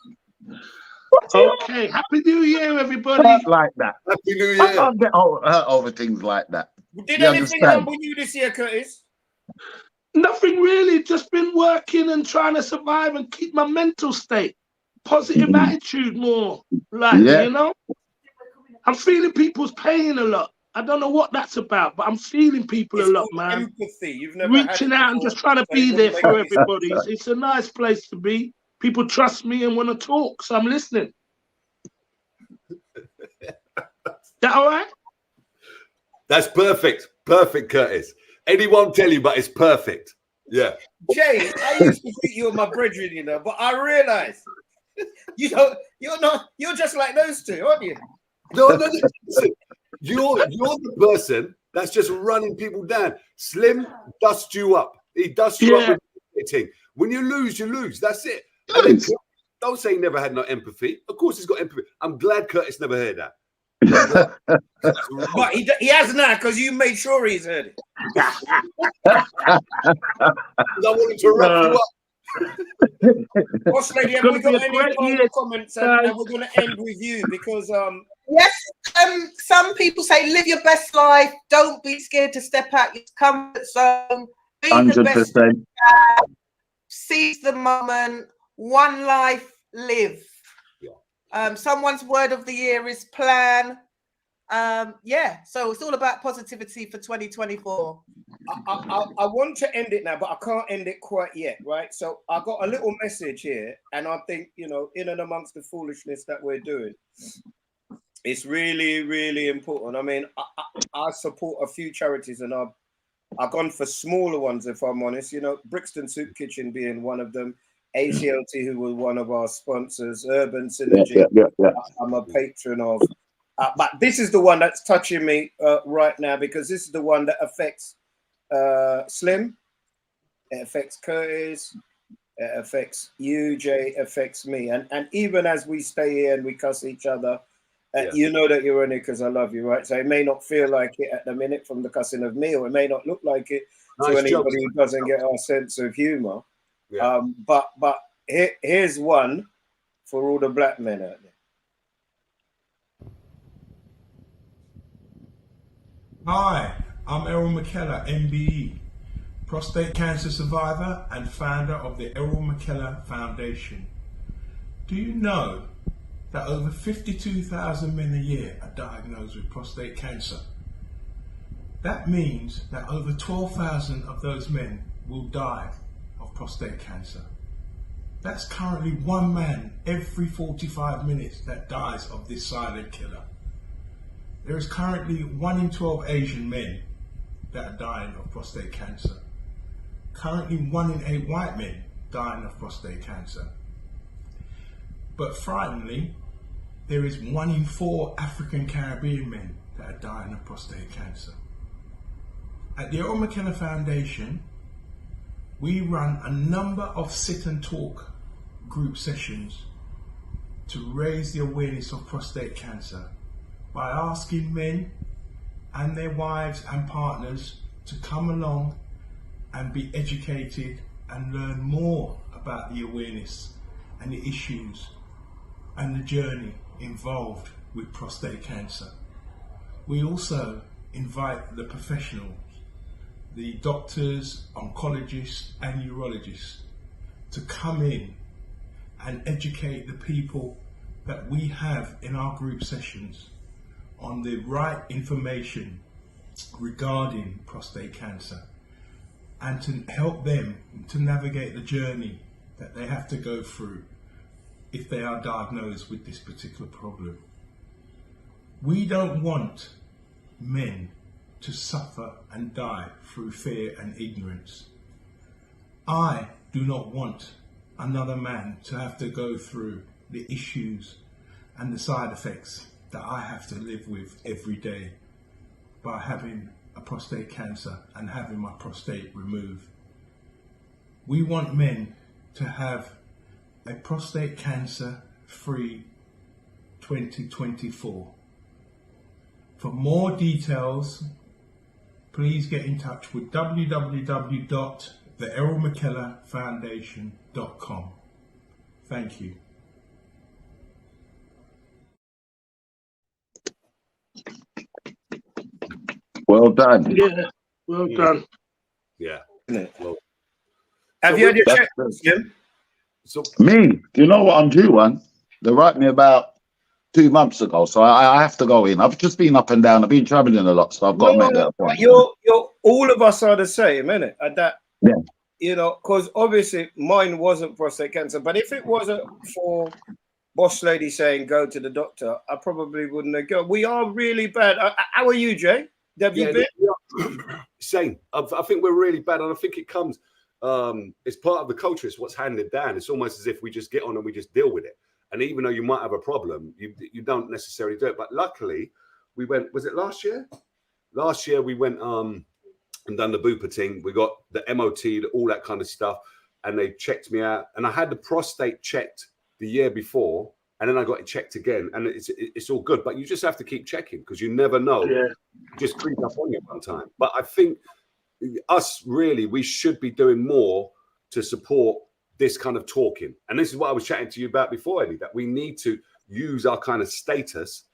Okay, Happy New Year, everybody. Not like that. Happy New Year. I can't get over things like that. Did anything humble you this year, Curtis? Nothing really. Just been working and trying to survive and keep my mental state. Positive attitude more. Like, you know? I'm feeling people's pain a lot. I don't know what that's about, but I'm feeling people a lot, man. Empathy. You've never reaching out and just trying to be there for everybody. It's a nice place to be. People trust me and want to talk, so I'm listening. That all right? That's perfect. Perfect, Curtis. Eddie won't tell you, but it's perfect. Yeah. Jay, I used to think you were my brethren, you know, but I realized you're just like those two, aren't you? No. Listen, you're the person that's just running people down. Slim dusts you up. He dusts you up with the when you lose, you lose. That's it. And then, don't say he never had no empathy. Of course he's got empathy. I'm glad Curtis never heard that. But he has now because you made sure he's heard it. I wanted to wrap you up. Boss lady, have we got any final comments? And we're going to end with you because yes, some people say live your best life. Don't be scared to step out your comfort zone. Be 100%. The best. Seize the moment. One life, live. Someone's word of the year is plan. So it's all about positivity for 2024. I want to end it now, but I can't end it quite yet, right? So I got a little message here, and I think, you know, in and amongst the foolishness that we're doing, it's really, really important. I mean, I support a few charities, and I've gone for smaller ones, if I'm honest. You know, Brixton Soup Kitchen being one of them. ACLT, who was one of our sponsors, Urban Synergy, I'm a patron of. But this is the one that's touching me right now, because this is the one that affects Slim, it affects Curtis, it affects you, Jay, it affects me. And even as we stay here and we cuss each other, you know that you're in it because I love you, right? So it may not feel like it at the minute from the cussing of me, or it may not look like it to anybody who doesn't get our sense of humor. But here's one for all the black men out there. Hi, I'm Errol McKellar, MBE, prostate cancer survivor and founder of the Errol McKellar Foundation. Do you know that over 52,000 men a year are diagnosed with prostate cancer? That means that over 12,000 of those men will die of prostate cancer. That's currently one man every 45 minutes that dies of this silent killer. There is currently 1 in 12 Asian men that are dying of prostate cancer. Currently 1 in 8 white men dying of prostate cancer. But frighteningly, there is 1 in 4 African Caribbean men that are dying of prostate cancer. At the Errol McKellar Foundation, we run a number of sit and talk group sessions to raise the awareness of prostate cancer by asking men and their wives and partners to come along and be educated and learn more about the awareness and the issues and the journey involved with prostate cancer. We also invite the professionals, the doctors, oncologists and urologists to come in and educate the people that we have in our group sessions on the right information regarding prostate cancer, and to help them to navigate the journey that they have to go through if they are diagnosed with this particular problem. We don't want men to suffer and die through fear and ignorance. I do not want another man to have to go through the issues and the side effects that I have to live with every day by having a prostate cancer and having my prostate removed. We want men to have a prostate cancer free 2024. For more details, please get in touch with www.theerrolmckellarfoundation.com. Thank you. Well done. Yeah, well done. Yeah. Well, have you had your check, Jim? Me? Do you know what I'm due one? They write me about 2 months ago, so I have to go in. I've just been up and down. I've been traveling a lot, so I've got to make that appointment. You're all of us are the same, innit? And that, Yeah. you know, because obviously mine wasn't prostate cancer, but if it wasn't for boss lady saying go to the doctor, I probably wouldn't have gone. We are really bad. How are you, Jay? Have you been? Same. I think we're really bad, and I think it comes. It's part of the culture. It's what's handed down. It's almost as if we just get on and we just deal with it. And even though you might have a problem, you don't necessarily do it. But luckily, we went. Was it last year? Last year we went and done the Bupa thing. We got the MOT, all that kind of stuff, and they checked me out. And I had the prostate checked the year before, and then I got it checked again, and it's all good. But you just have to keep checking because you never know. Yeah. Just creep up on you one time. But I think we should be doing more to support this kind of talking. And this is what I was chatting to you about before, Eddie, that we need to use our kind of status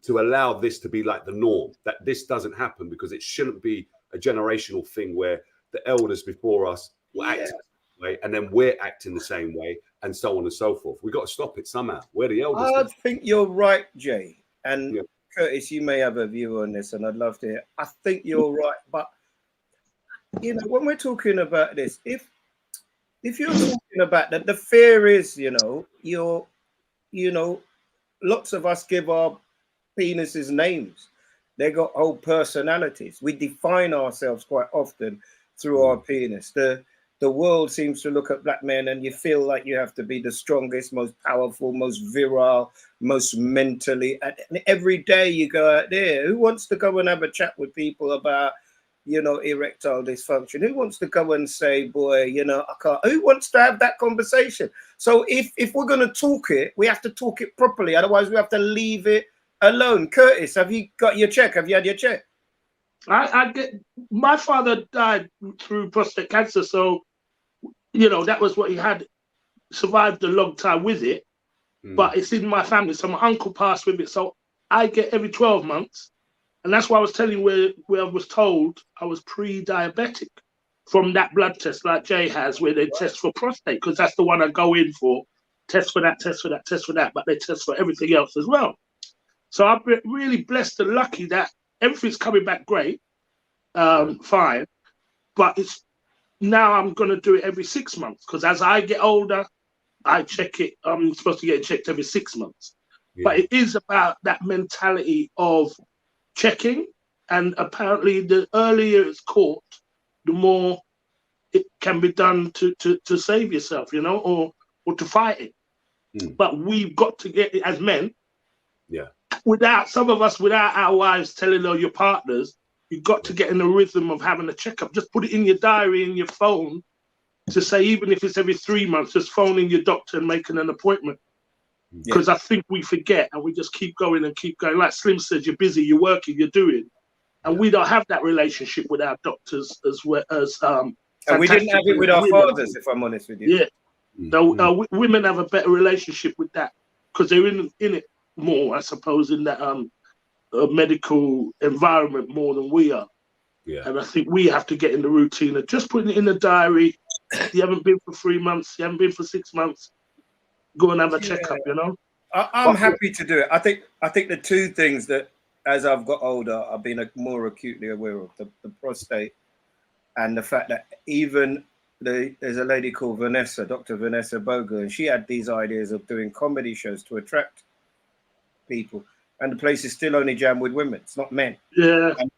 to allow this to be like the norm, that this doesn't happen, because it shouldn't be a generational thing where the elders before us will act the same way, and then we're acting the same way, and so on and so forth. We've got to stop it somehow. We're the elders. I think you're right, Jay. And Curtis, you may have a view on this, and I'd love to hear. I think you're right. But, you know, when we're talking about this, if you're talking about that, the fear is, lots of us give our penises names. They got whole personalities. We define ourselves quite often through our penis. The world seems to look at black men and you feel like you have to be the strongest, most powerful, most virile, most mentally. And every day you go out there, who wants to go and have a chat with people about, erectile dysfunction? Who wants to go and say, boy, I can't? Who wants to have that conversation? So if we're going to talk it, we have to talk it properly. Otherwise, we have to leave it alone. Curtis, have you got your check? Have you had your check? I get. My father died through prostate cancer, so that was what he had. Survived a long time with it, but it's in my family. So my uncle passed with it, so I get every 12 months. And that's why I was telling you where I was told I was pre-diabetic from that blood test like Jay has, where they test for prostate, because that's the one I go in for. Test for that, test for that, test for that, but they test for everything else as well. So I'm really blessed and lucky that everything's coming back great, fine. But it's now I'm going to do it every 6 months, because as I get older, I check it. I'm supposed to get it checked every 6 months. Yeah. But it is about that mentality of checking, and apparently the earlier it's caught, the more it can be done to save yourself, or to fight it. But we've got to get it as men. Yeah. Without our wives telling all your partners, you've got to get in the rhythm of having a checkup. Just put it in your diary, in your phone, to say, even if it's every 3 months, just phoning your doctor and making an appointment. Because I think we forget and we just keep going and keep going. Like Slim said, you're busy, you're working, you're doing. And we don't have that relationship with our doctors as well as and we didn't have it with our fathers, if I'm honest with you. Yeah. So women have a better relationship with that, because they're in it more, I suppose, in that medical environment more than we are. Yeah. And I think we have to get in the routine of just putting it in the diary. You haven't been for 3 months, you haven't been for 6 months. Go and have a checkup, I'm happy to do it. I think the two things that, as I've got older, I've been more acutely aware of: the prostate, and the fact that even there's a lady called Vanessa, Dr. Vanessa Boger, and she had these ideas of doing comedy shows to attract people, and the place is still only jammed with women. It's not men. Yeah. And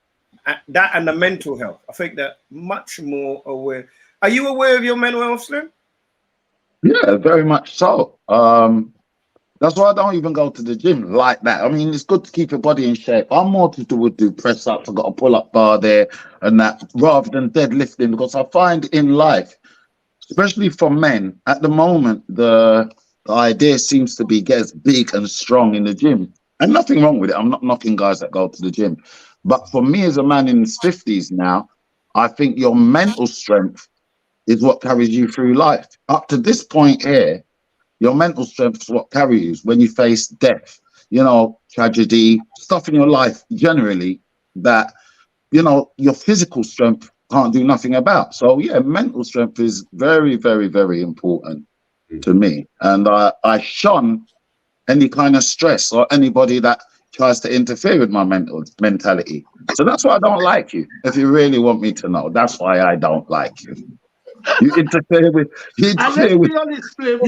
that and the mental health. I think that much more aware. Are you aware of your mental health, Slim? Yeah, very much so. That's why I don't even go to the gym like that. I mean, it's good to keep your body in shape. I'm more to do press ups. I've got a pull up bar there and that, rather than deadlifting, because I find in life, especially for men, at the moment, the idea seems to be get as big and strong in the gym. And nothing wrong with it. I'm not knocking guys that go to the gym. But for me as a man in his 50s now, I think your mental strength is what carries you through life. Up to this point here, your mental strength is what carries you when you face death, tragedy, stuff in your life generally that, your physical strength can't do nothing about. So, yeah, mental strength is very, very, very important to me. And I shun any kind of stress or anybody that tries to interfere with my mentality. So that's why I don't like you. If you really want me to know, that's why I don't like you. You interfere with. And let's be honest, Slim.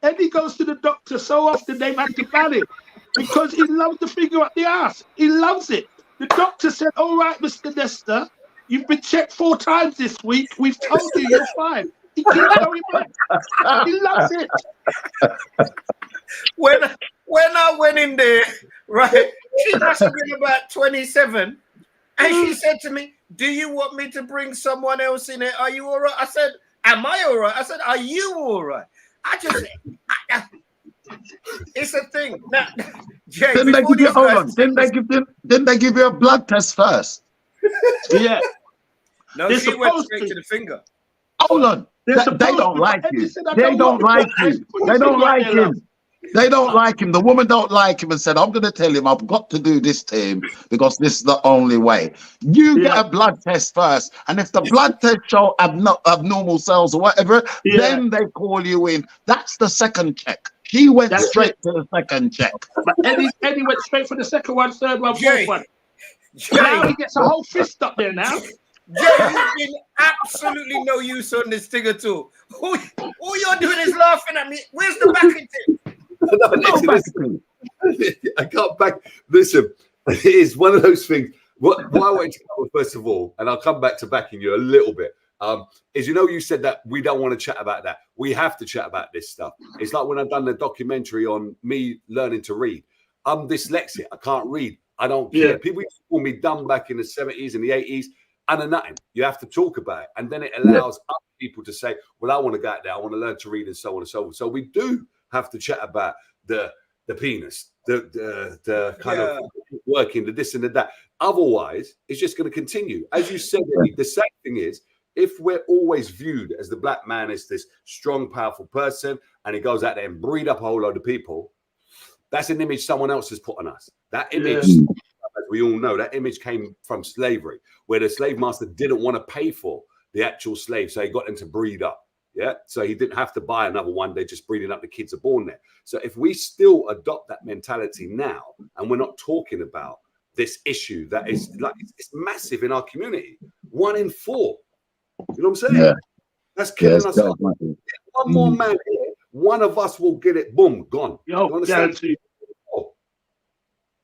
Eddie goes to the doctor so often they've had to ban him because he loves to figure out the ass. He loves it. The doctor said, "All right, Mr. Nestor, you've been checked 4 times this week. We've told you you're fine." He keeps going back. He loves it. When I went in there, right, she must have been about 27, and she said to me, "Do you want me to bring someone else in it? Are you all right?" I said, "Am I all right?" I said, "Are you all right?" It's a thing. Now, Jay, didn't they give you a blood test first? Yeah. No, she went straight to the finger. Hold on. They don't like you. They don't like you. They don't like him. They don't like him. The woman don't like him and said, "I'm going to tell him I've got to do this to him because this is the only way." You get a blood test first. And if the blood test show abnormal cells or whatever, then they call you in. That's the second check. He went straight to the second check. But Eddie went straight for the second one, third one, fourth one. Now he gets a whole fist up there now. Jay, you've been absolutely no use on this thing at all. All you're doing is laughing at me. Where's the backing tip? I can't back. Listen, it is one of those things. What I wanted to cover first of all, and I'll come back to backing you a little bit, is you said that we don't want to chat about that. We have to chat about this stuff. It's like when I've done the documentary on me learning to read. I'm dyslexic. I can't read. I don't care. People used to call me dumb back in the 70s and the 80s. And nothing. You have to talk about it. And then it allows other people to say, well, I want to go out there. I want to learn to read and so on and so forth. So we do have to chat about the penis, the kind of working, the this and the that. Otherwise, it's just going to continue. As you said, the same thing is, if we're always viewed as the black man as this strong, powerful person, and he goes out there and breed up a whole load of people, that's an image someone else has put on us. That image, as we all know, that image came from slavery, where the slave master didn't want to pay for the actual slave, so he got them to breed up. Yeah, so he didn't have to buy another one. They're just breeding up. The kids are born there. So if we still adopt that mentality now, and we're not talking about this issue that is like it's massive in our community, 1 in 4. You know what I'm saying? Yeah. That's killing us. One more man here, one of us will get it. Boom, gone. Guarantee.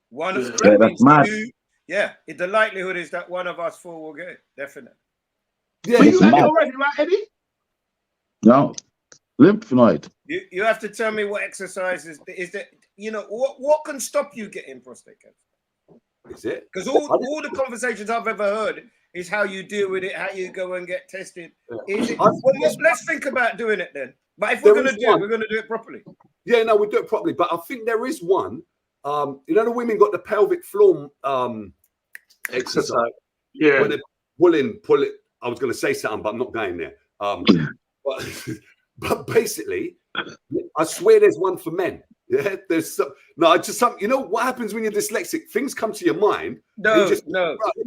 One of the likelihood is that one of us 4 will get it. Definitely. Yeah, you had it already, right, Eddie? No, lymph node. You have to tell me what exercises is that. What can stop you getting prostate cancer? Is it? Because all the conversations I've ever heard is how you deal with it, how you go and get tested. Is it? Well, let's think about doing it then. But if we're going to do it, we're going to do it properly. Yeah, no, we do it properly. But I think there is one. The women got the pelvic floor exercise. Yeah. When they pull it. I was going to say something, but I'm not going there. But basically, I swear there's one for men. Yeah, there's something. You know what happens when you're dyslexic? Things come to your mind. No.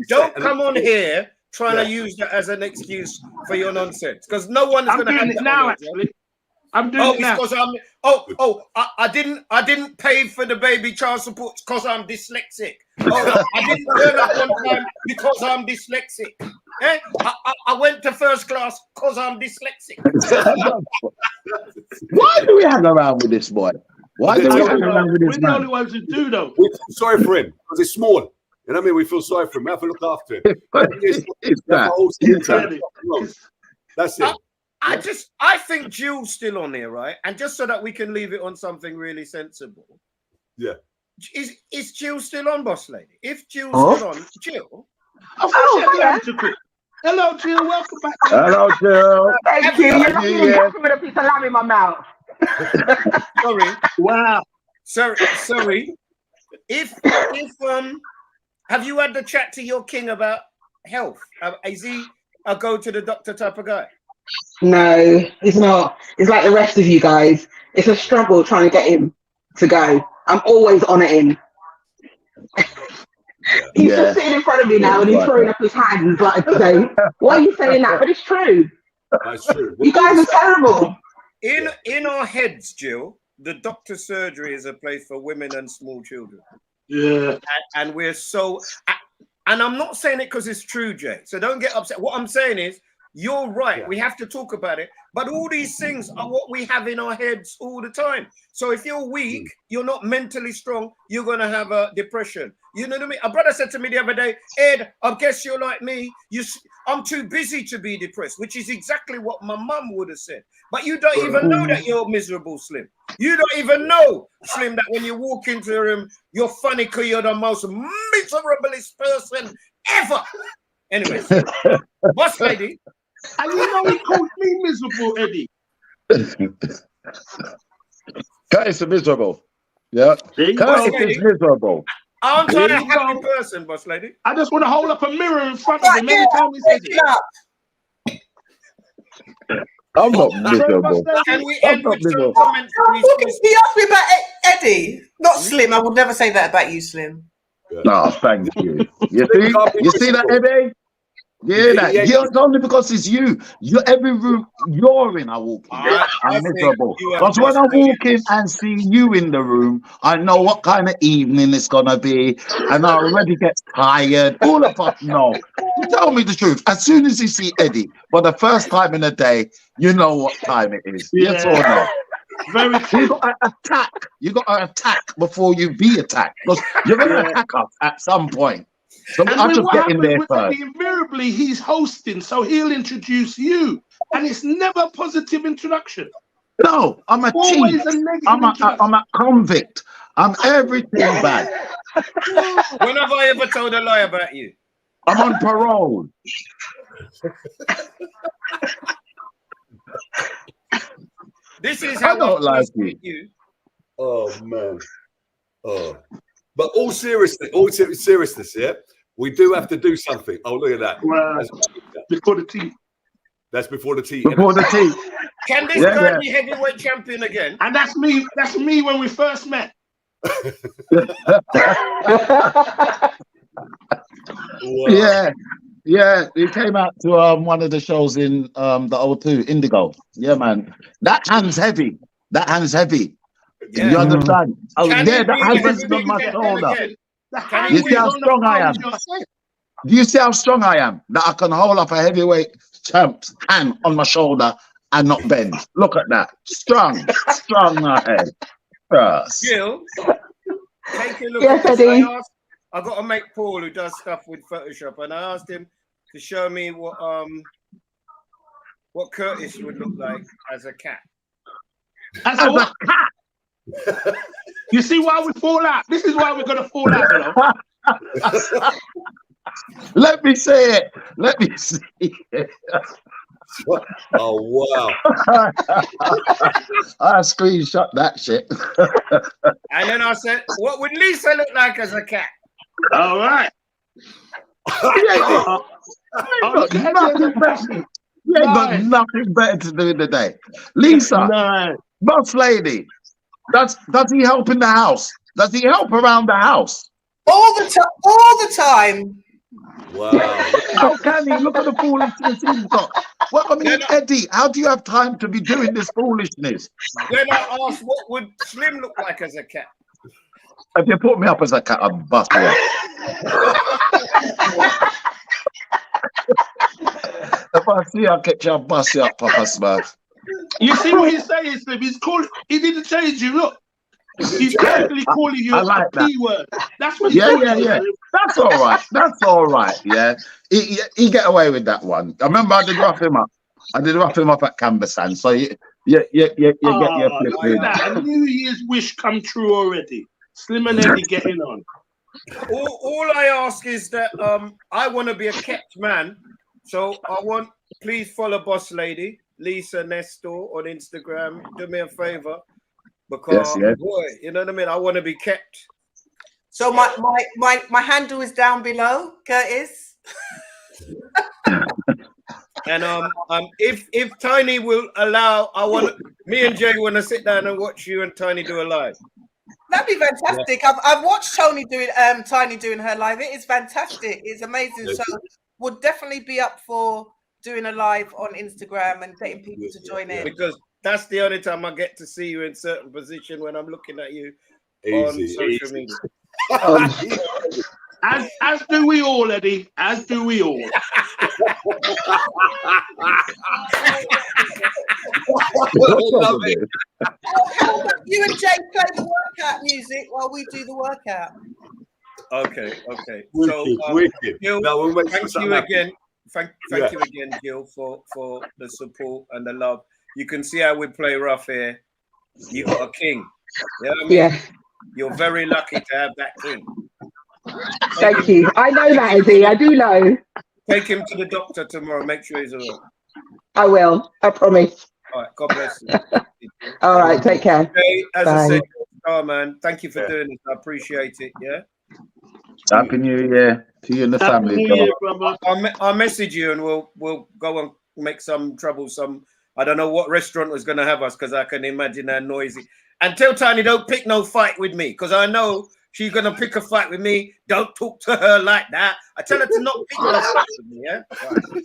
Don't come on here trying to use that as an excuse for your nonsense, because no one is going to have it now. Actually, I'm doing it now. Because I didn't pay for the baby child support because I'm dyslexic. I didn't turn up on time because I'm dyslexic. I went to first class because I'm dyslexic. Why do we hang around with this boy? Why do we hang around with this man? We're the only ones who do, though. We feel sorry for him because he's small. You know what I mean? We feel sorry for him. We have to look after him. That's it. I think Jill's still on here, right? And just so that we can leave it on something really sensible. Yeah. Is Jill still on, boss lady? If Jill's still on, Jill. Hello, Jill. Welcome back. Hello, Jill. Thank you. You're not with a piece of lamb in my mouth. Sorry. Wow. Sorry. If have you had the chat to your king about health? Is he a go to the doctor type of guy? No, he's not. He's like the rest of you guys. It's a struggle trying to get him to go. I'm always on at him. He's just sitting in front of me now and he's throwing up his hands like saying, "Why are you saying that?" But it's true. That's true. You guys are terrible. In our heads, Jill, the doctor's surgery is a place for women and small children. Yeah. And we're so, and I'm not saying it because it's true, Jay. So don't get upset. What I'm saying is, you're right. We have to talk about it. But all these things are what we have in our heads all the time. So if you're weak, you're not mentally strong, you're going to have a depression. You know what I mean? A brother said to me the other day, Ed, I guess you're like me. I'm too busy to be depressed, which is exactly what my mum would have said. But you don't even know that you're miserable, Slim. You don't even know, Slim, that when you walk into a room, you're funny because you're the most miserablest person ever. Anyway, boss lady. And you know he called me miserable, Eddie. Curtis is miserable. Yeah. Curtis is miserable. Aren't I a happy person, boss lady? I just want to hold up a mirror in front of him every time he says it. I'm not miserable. Can we end with some comments? He asked me about Eddie, not Slim. I would never say that about you, Slim. No, thank you. You see that, Eddie? Yeah, it's only because it's you. Every room you're in, I walk in. I'm miserable. Because when I walk in and see you in the room, I know what kind of evening it's gonna be, and I already get tired. All of us know. You tell me the truth. As soon as you see Eddie for the first time in a day, you know what time it is. Yes or no? Very true. You got to attack. You got to attack before you be attacked. Because you're gonna attack us at some point. So I'll just get in there first. Invariably, he's hosting, so he'll introduce you, and it's never a positive introduction. No, I'm a cheat. I'm a convict. I'm everything bad. When have I ever told a lie about you? I'm on parole. This is how I don't like you. Oh man. Oh. But all seriousness, yeah, we do have to do something. Oh, look at that. Well, before the tea. That's before the tea. Before the tea. Can this guy be heavyweight champion again? And that's me. That's me when we first met. Wow. Yeah. He came out to one of the shows in the O2, Indigo. Yeah, man. That hand's heavy. Yeah. You understand? Oh, yeah, that hand's on my shoulder. You see how strong I am? Do you see how strong I am? That I can hold up a heavyweight champ's hand on my shoulder and not bend. Look at that. Strong I am. Yes. Gil, take a look at this. I got to make Paul, who does stuff with Photoshop, and I asked him to show me what Curtis would look like as a cat. As a cat? You see why we fall out? This is why we're going to fall out, you know? Let me say it. Let me see it. Oh, wow. I screenshot that shit. And then I said, what would Lisa look like as a cat? All right. You ain't got nothing better to do in the day. Lisa, boss lady, does he help in the house? Does he help around the house? All the time. Wow. How can he? Look at the foolishness he's got. Well, I mean, Eddie, how do you have time to be doing this foolishness? Then I asked, what would Slim look like as a cat? If you put me up as a cat, I'll bust you up. If I see I'll get you, I'll bust you up, Papa Smurf. You see what he's saying, Slim? He didn't change you. Look. He's actually calling you a P-word. That's what he's saying. Yeah. That's all right. That's all right. Yeah. He get away with that one. I remember I did rough him up. at Cambersan. So you get your flip. A New Year's wish come true already. Slim and Eddie getting on. All I ask is that I want to be a kept man. So please follow Boss Lady, Lisa Nestor on Instagram. Do me a favor. Because boy, you know what I mean? I want to be kept. So my handle is down below, Curtis. And if Tiny will allow, me and Jay want to sit down and watch you and Tiny do a live. That'd be fantastic. I've watched Tiny doing her live. It is fantastic. It's amazing. So we'll definitely be up for doing a live on Instagram and getting people to join in. Because That's the only time I get to see you in certain position when I'm looking at you on social media. As do we all, Eddie. As do we all. You and Jay play the workout music while we do the workout. Okay. Wicked. Gil, No, we'll make thank sure you something again. Thank you again, Gil, for the support and the love. You can see how we play rough here. You got a king. You know what I mean? Yeah. You're very lucky to have that king. Thank you. I know that, Eddie. I do know. Take him to the doctor tomorrow. Make sure he's all right. I will. I promise. All right. God bless you. All right. Take care. Okay, as Bye. I said, man, thank you for doing this. I appreciate it. Yeah. Happy New Year to you and the Happy family, New bro. Year, brother. I'll message you and we'll go and make some trouble. I don't know what restaurant was going to have us because I can imagine how noisy. And tell Tiny don't pick no fight with me because I know she's going to pick a fight with me. Don't talk to her like that. I tell her to not pick no fight with me. Yeah. Right. Okay.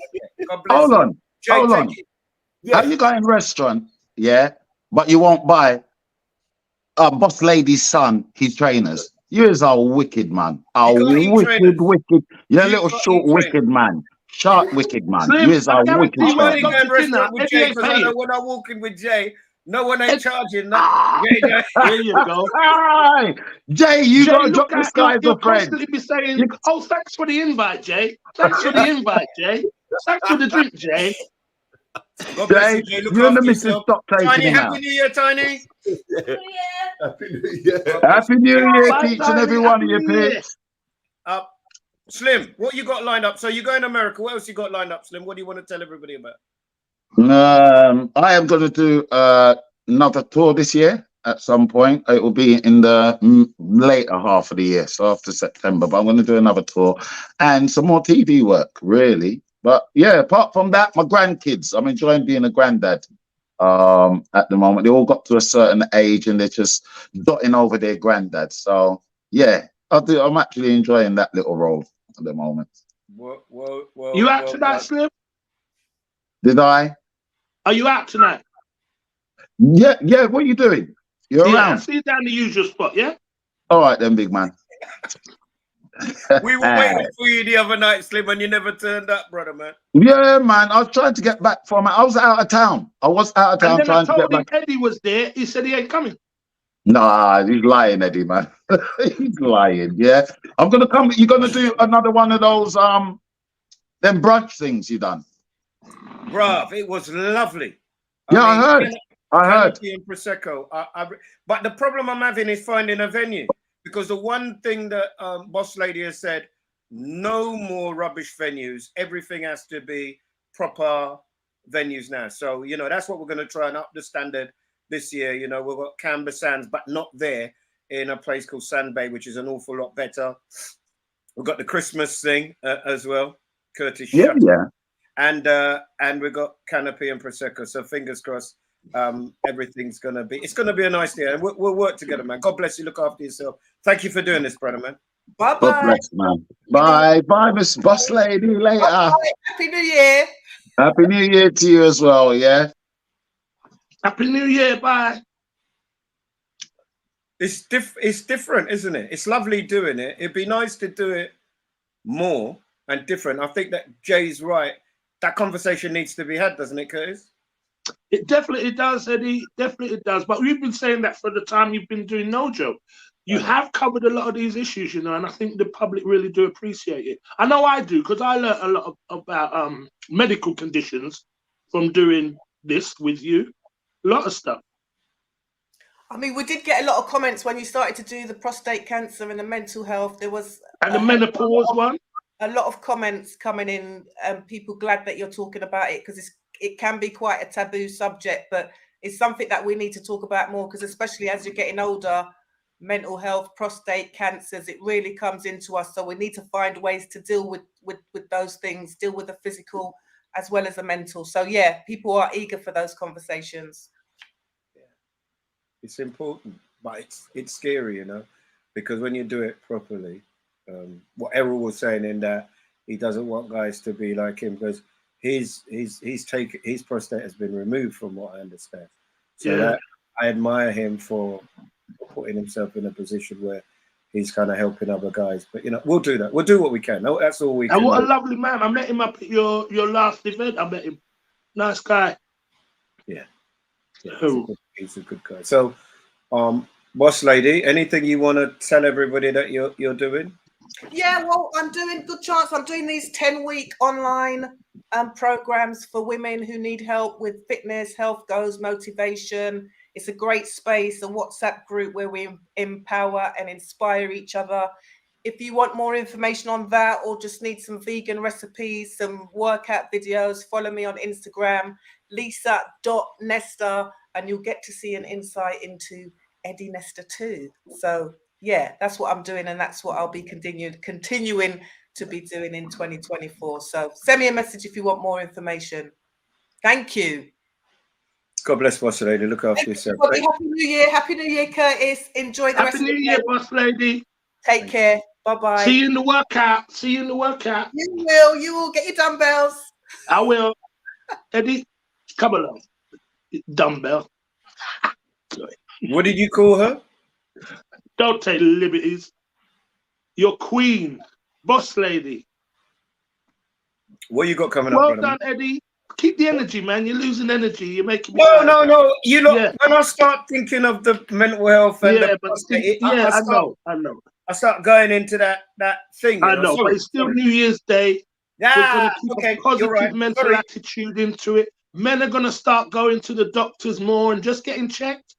God bless Hold you. on. Jay, Hold on. How you got in restaurant, yeah, but you won't buy boss lady's son his trainers? You is a wicked man. A wicked. You're a little short wicked man. Short wicked man. Slim, You is a wicked I'm man. only going to restaurant with Jay because I know when I walk in with Jay, no one ain't charging. There you go. Hi. Jay, you gotta drop this guy as a friend. Constantly be saying, "Oh, thanks for the invite, Jay. Thanks for the invite, Jay. Thanks for the drink, Jay." God bless you, Jay. Look you and the after missus yourself. stop taking Tiny, him happy out. New Year, Tiny. Happy New Year. Happy New Year Bye, to each and Tiny. every one of Happy you, New Year. pigs. Slim, what you got lined up? So you're going to America. What else you got lined up, Slim? What do you want to tell everybody about? I am going to do another tour this year at some point. It will be in the later half of the year, so after September. But I'm going to do another tour and some more TV work, really. But yeah, apart from that, my grandkids. I'm enjoying being a granddad. At the moment, they all got to a certain age and they're just dotting over their granddad. So yeah, I'm actually enjoying that little role at the moment. You out tonight, Slim? Did I? Are you out tonight? Yeah. What are you doing? You're around? I see you down the usual spot, yeah? All right then, big man. We were waiting for you the other night, Slim, and you never turned up, brother, man. Yeah, man. I was trying to get back from it. I was out of town. And then trying to get back. Eddie was there. He said he ain't coming. Nah, he's lying, Eddie, man. He's lying. Yeah, I'm gonna come. You're gonna do another one of those them brunch things you done. Bruv, it was lovely. I heard. Canopy and Prosecco. But the problem I'm having is finding a venue because the one thing that Boss Lady has said, no more rubbish venues. Everything has to be proper venues now. So, that's what we're going to try and up the standard this year. We've got Canberra Sands, but not there in a place called Sand Bay, which is an awful lot better. We've got the Christmas thing as well, Curtis. Yeah. And we've got Canopy and Prosecco. So fingers crossed, everything's gonna be a nice day, and we'll work together, man. God bless you. Look after yourself. Thank you for doing this, brother, man. Bye-bye. God bless, man. Bye, Miss Boss Lady. Later. Bye. Happy New Year. Happy New Year to you as well. Yeah. Happy New Year. Bye. It's different, isn't it? It's lovely doing it. It'd be nice to do it more and different. I think that Jay's right. That conversation needs to be had, doesn't it, Curtis? It definitely does, Eddie. Definitely it does. But we've been saying that for the time you've been doing No Joke. You have covered a lot of these issues, and I think the public really do appreciate it. I know I do, because I learned a lot about medical conditions from doing this with you. A lot of stuff. I mean, we did get a lot of comments when you started to do the prostate cancer and the mental health. There was and the menopause one. A lot of comments coming in, and people glad that you're talking about it because it can be quite a taboo subject, but it's something that we need to talk about more because especially as you're getting older, mental health, prostate cancers, it really comes into us. So we need to find ways to deal with those things, deal with the physical as well as the mental. So yeah, people are eager for those conversations. It's important, but it's scary, because when you do it properly, what Errol was saying in that he doesn't want guys to be like him because his prostate has been removed from what I understand. So that I admire him for putting himself in a position where he's kind of helping other guys. But, you know, we'll do that. We'll do what we can. That's all we can And what do. a lovely man. I met him up at your last event. I met him. Nice guy. Yeah. He's a good guy. So, Boss Lady, anything you want to tell everybody that you're doing? Yeah, well, I'm doing good chance. I'm doing these 10-week online programs for women who need help with fitness, health goals, motivation. It's a great space, a WhatsApp group where we empower and inspire each other. If you want more information on that or just need some vegan recipes, some workout videos, follow me on Instagram, lisa.nestor, and you'll get to see an insight into Eddie Nestor too. So yeah, that's what I'm doing, and that's what I'll be continuing to be doing in 2024. So send me a message if you want more information. Thank you. God bless, Boss Lady. Look after yourself. Happy New Year. Happy New Year, Curtis. Enjoy the rest of the day. Happy New Year, Boss Lady. Take care. Bye-bye. See you in the workout. See you in the workout. You will. Get your dumbbells. I will. Eddie, come along. Dumbbell. What did you call her? Don't take liberties. Your queen, Boss Lady. What you got coming up? Well done, Eddie. Keep the energy, man. You're losing energy. You're making me No. You look, when I start thinking of the mental health and I know. I start going into that thing. I know, but it's still New Year's Day. Yeah, We're going to keep a positive mental attitude into it. Men are going to start going to the doctors more and just getting checked.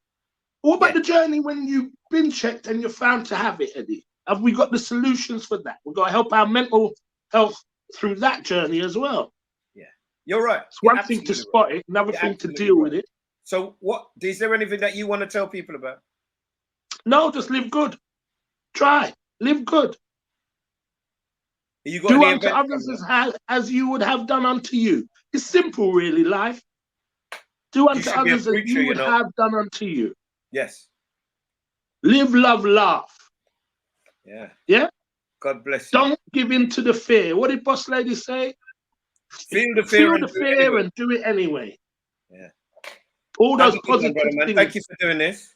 What about the journey when you've been checked and you're found to have it, Eddie? Have we got the solutions for that? We've got to help our mental health through that journey as well. Yeah, you're right. It's one thing to spot it, another thing to deal with it. So is there anything that you want to tell people about? No, just live good. Try. Live good. You got do unto others as you would have done unto you. It's simple, really, life. Do unto others as you would have done unto you. Yes. Live, love, laugh. Yeah. Yeah? God bless you. Don't give in to the fear. What did Boss Lady say? Feel the fear, and do it anyway. Yeah. All those positive things. Thank you for doing this.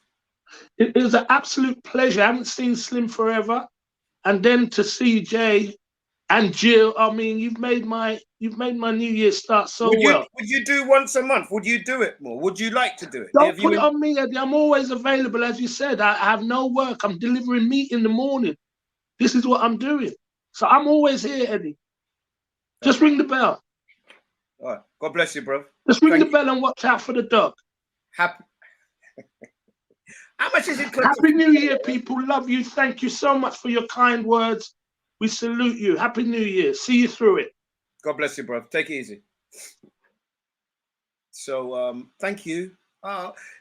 It is an absolute pleasure. I haven't seen Slim forever. And then to see Jay and Jill, I mean, you've made my New Year start so well. Would you do once a month? Would you do it more? Would you like to do it? Don't put it on me, Eddie. I'm always available, as you said. I have no work. I'm delivering meat in the morning. This is what I'm doing. So I'm always here, Eddie. Just ring the bell. All right. God bless you, bro. Just ring the bell and watch out for the dog. Happy. How much is it? Happy New Year, people. Love you. Thank you so much for your kind words. We salute you. Happy New Year. See you through it. God bless you, bro. Take it easy. So, thank you.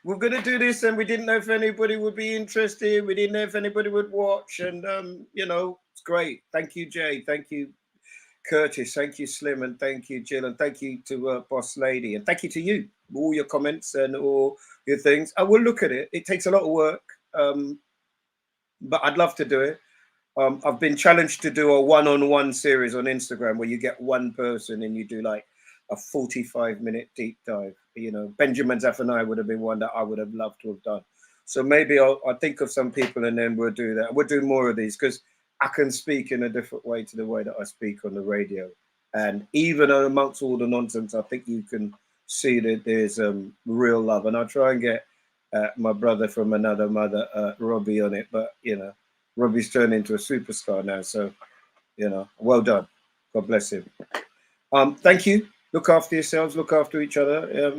We're going to do this, and we didn't know if anybody would be interested. We didn't know if anybody would watch, and, it's great. Thank you, Jay. Thank you, Curtis. Thank you, Slim, and thank you, Jill, and thank you to Boss Lady, and thank you to you, all your comments and all your things. I will look at it. It takes a lot of work, but I'd love to do it. I've been challenged to do a one-on-one series on Instagram where you get one person and you do like a 45-minute deep dive. You know, Benjamin Zephaniah would have been one that I would have loved to have done. So maybe I'll think of some people and then we'll do that. We'll do more of these because I can speak in a different way to the way that I speak on the radio. And even amongst all the nonsense, I think you can see that there's real love. And I'll try and get my brother from another mother, Robbie, on it. But, Robbie's turned into a superstar now. So, well done. God bless him. Thank you. Look after yourselves. Look after each other.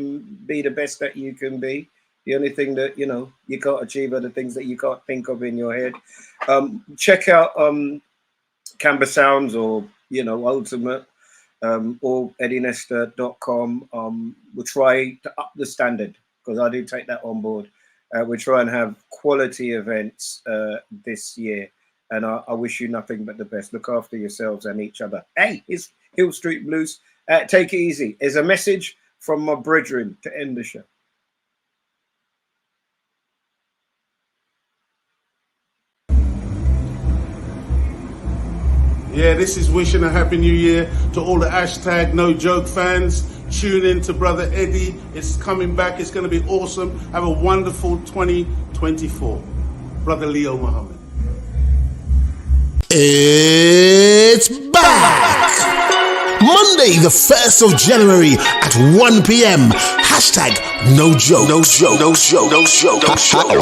Be the best that you can be. The only thing that, you can't achieve are the things that you can't think of in your head. Check out Canberra Sounds or, Ultimate or eddienestor.com. We'll try to up the standard because I do take that on board. We try and have quality events this year, and I wish you nothing but the best. Look after yourselves and each other. Hey, it's Hill Street Blues. Take it easy. There's a message from my brethren to end the show. Yeah, this is wishing a happy new year to all the # No Joke fans. Tune in to Brother Eddie. It's coming back. It's going to be awesome. Have a wonderful 2024. Brother Leo Muhammad. It's back! Monday, the 1st of January at 1 p.m. Hashtag no joke. No joke. No joke. No joke. No joke.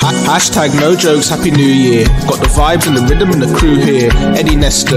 Hashtag no jokes, happy new year. Got the vibes and the rhythm and the crew here. Eddie Nestor.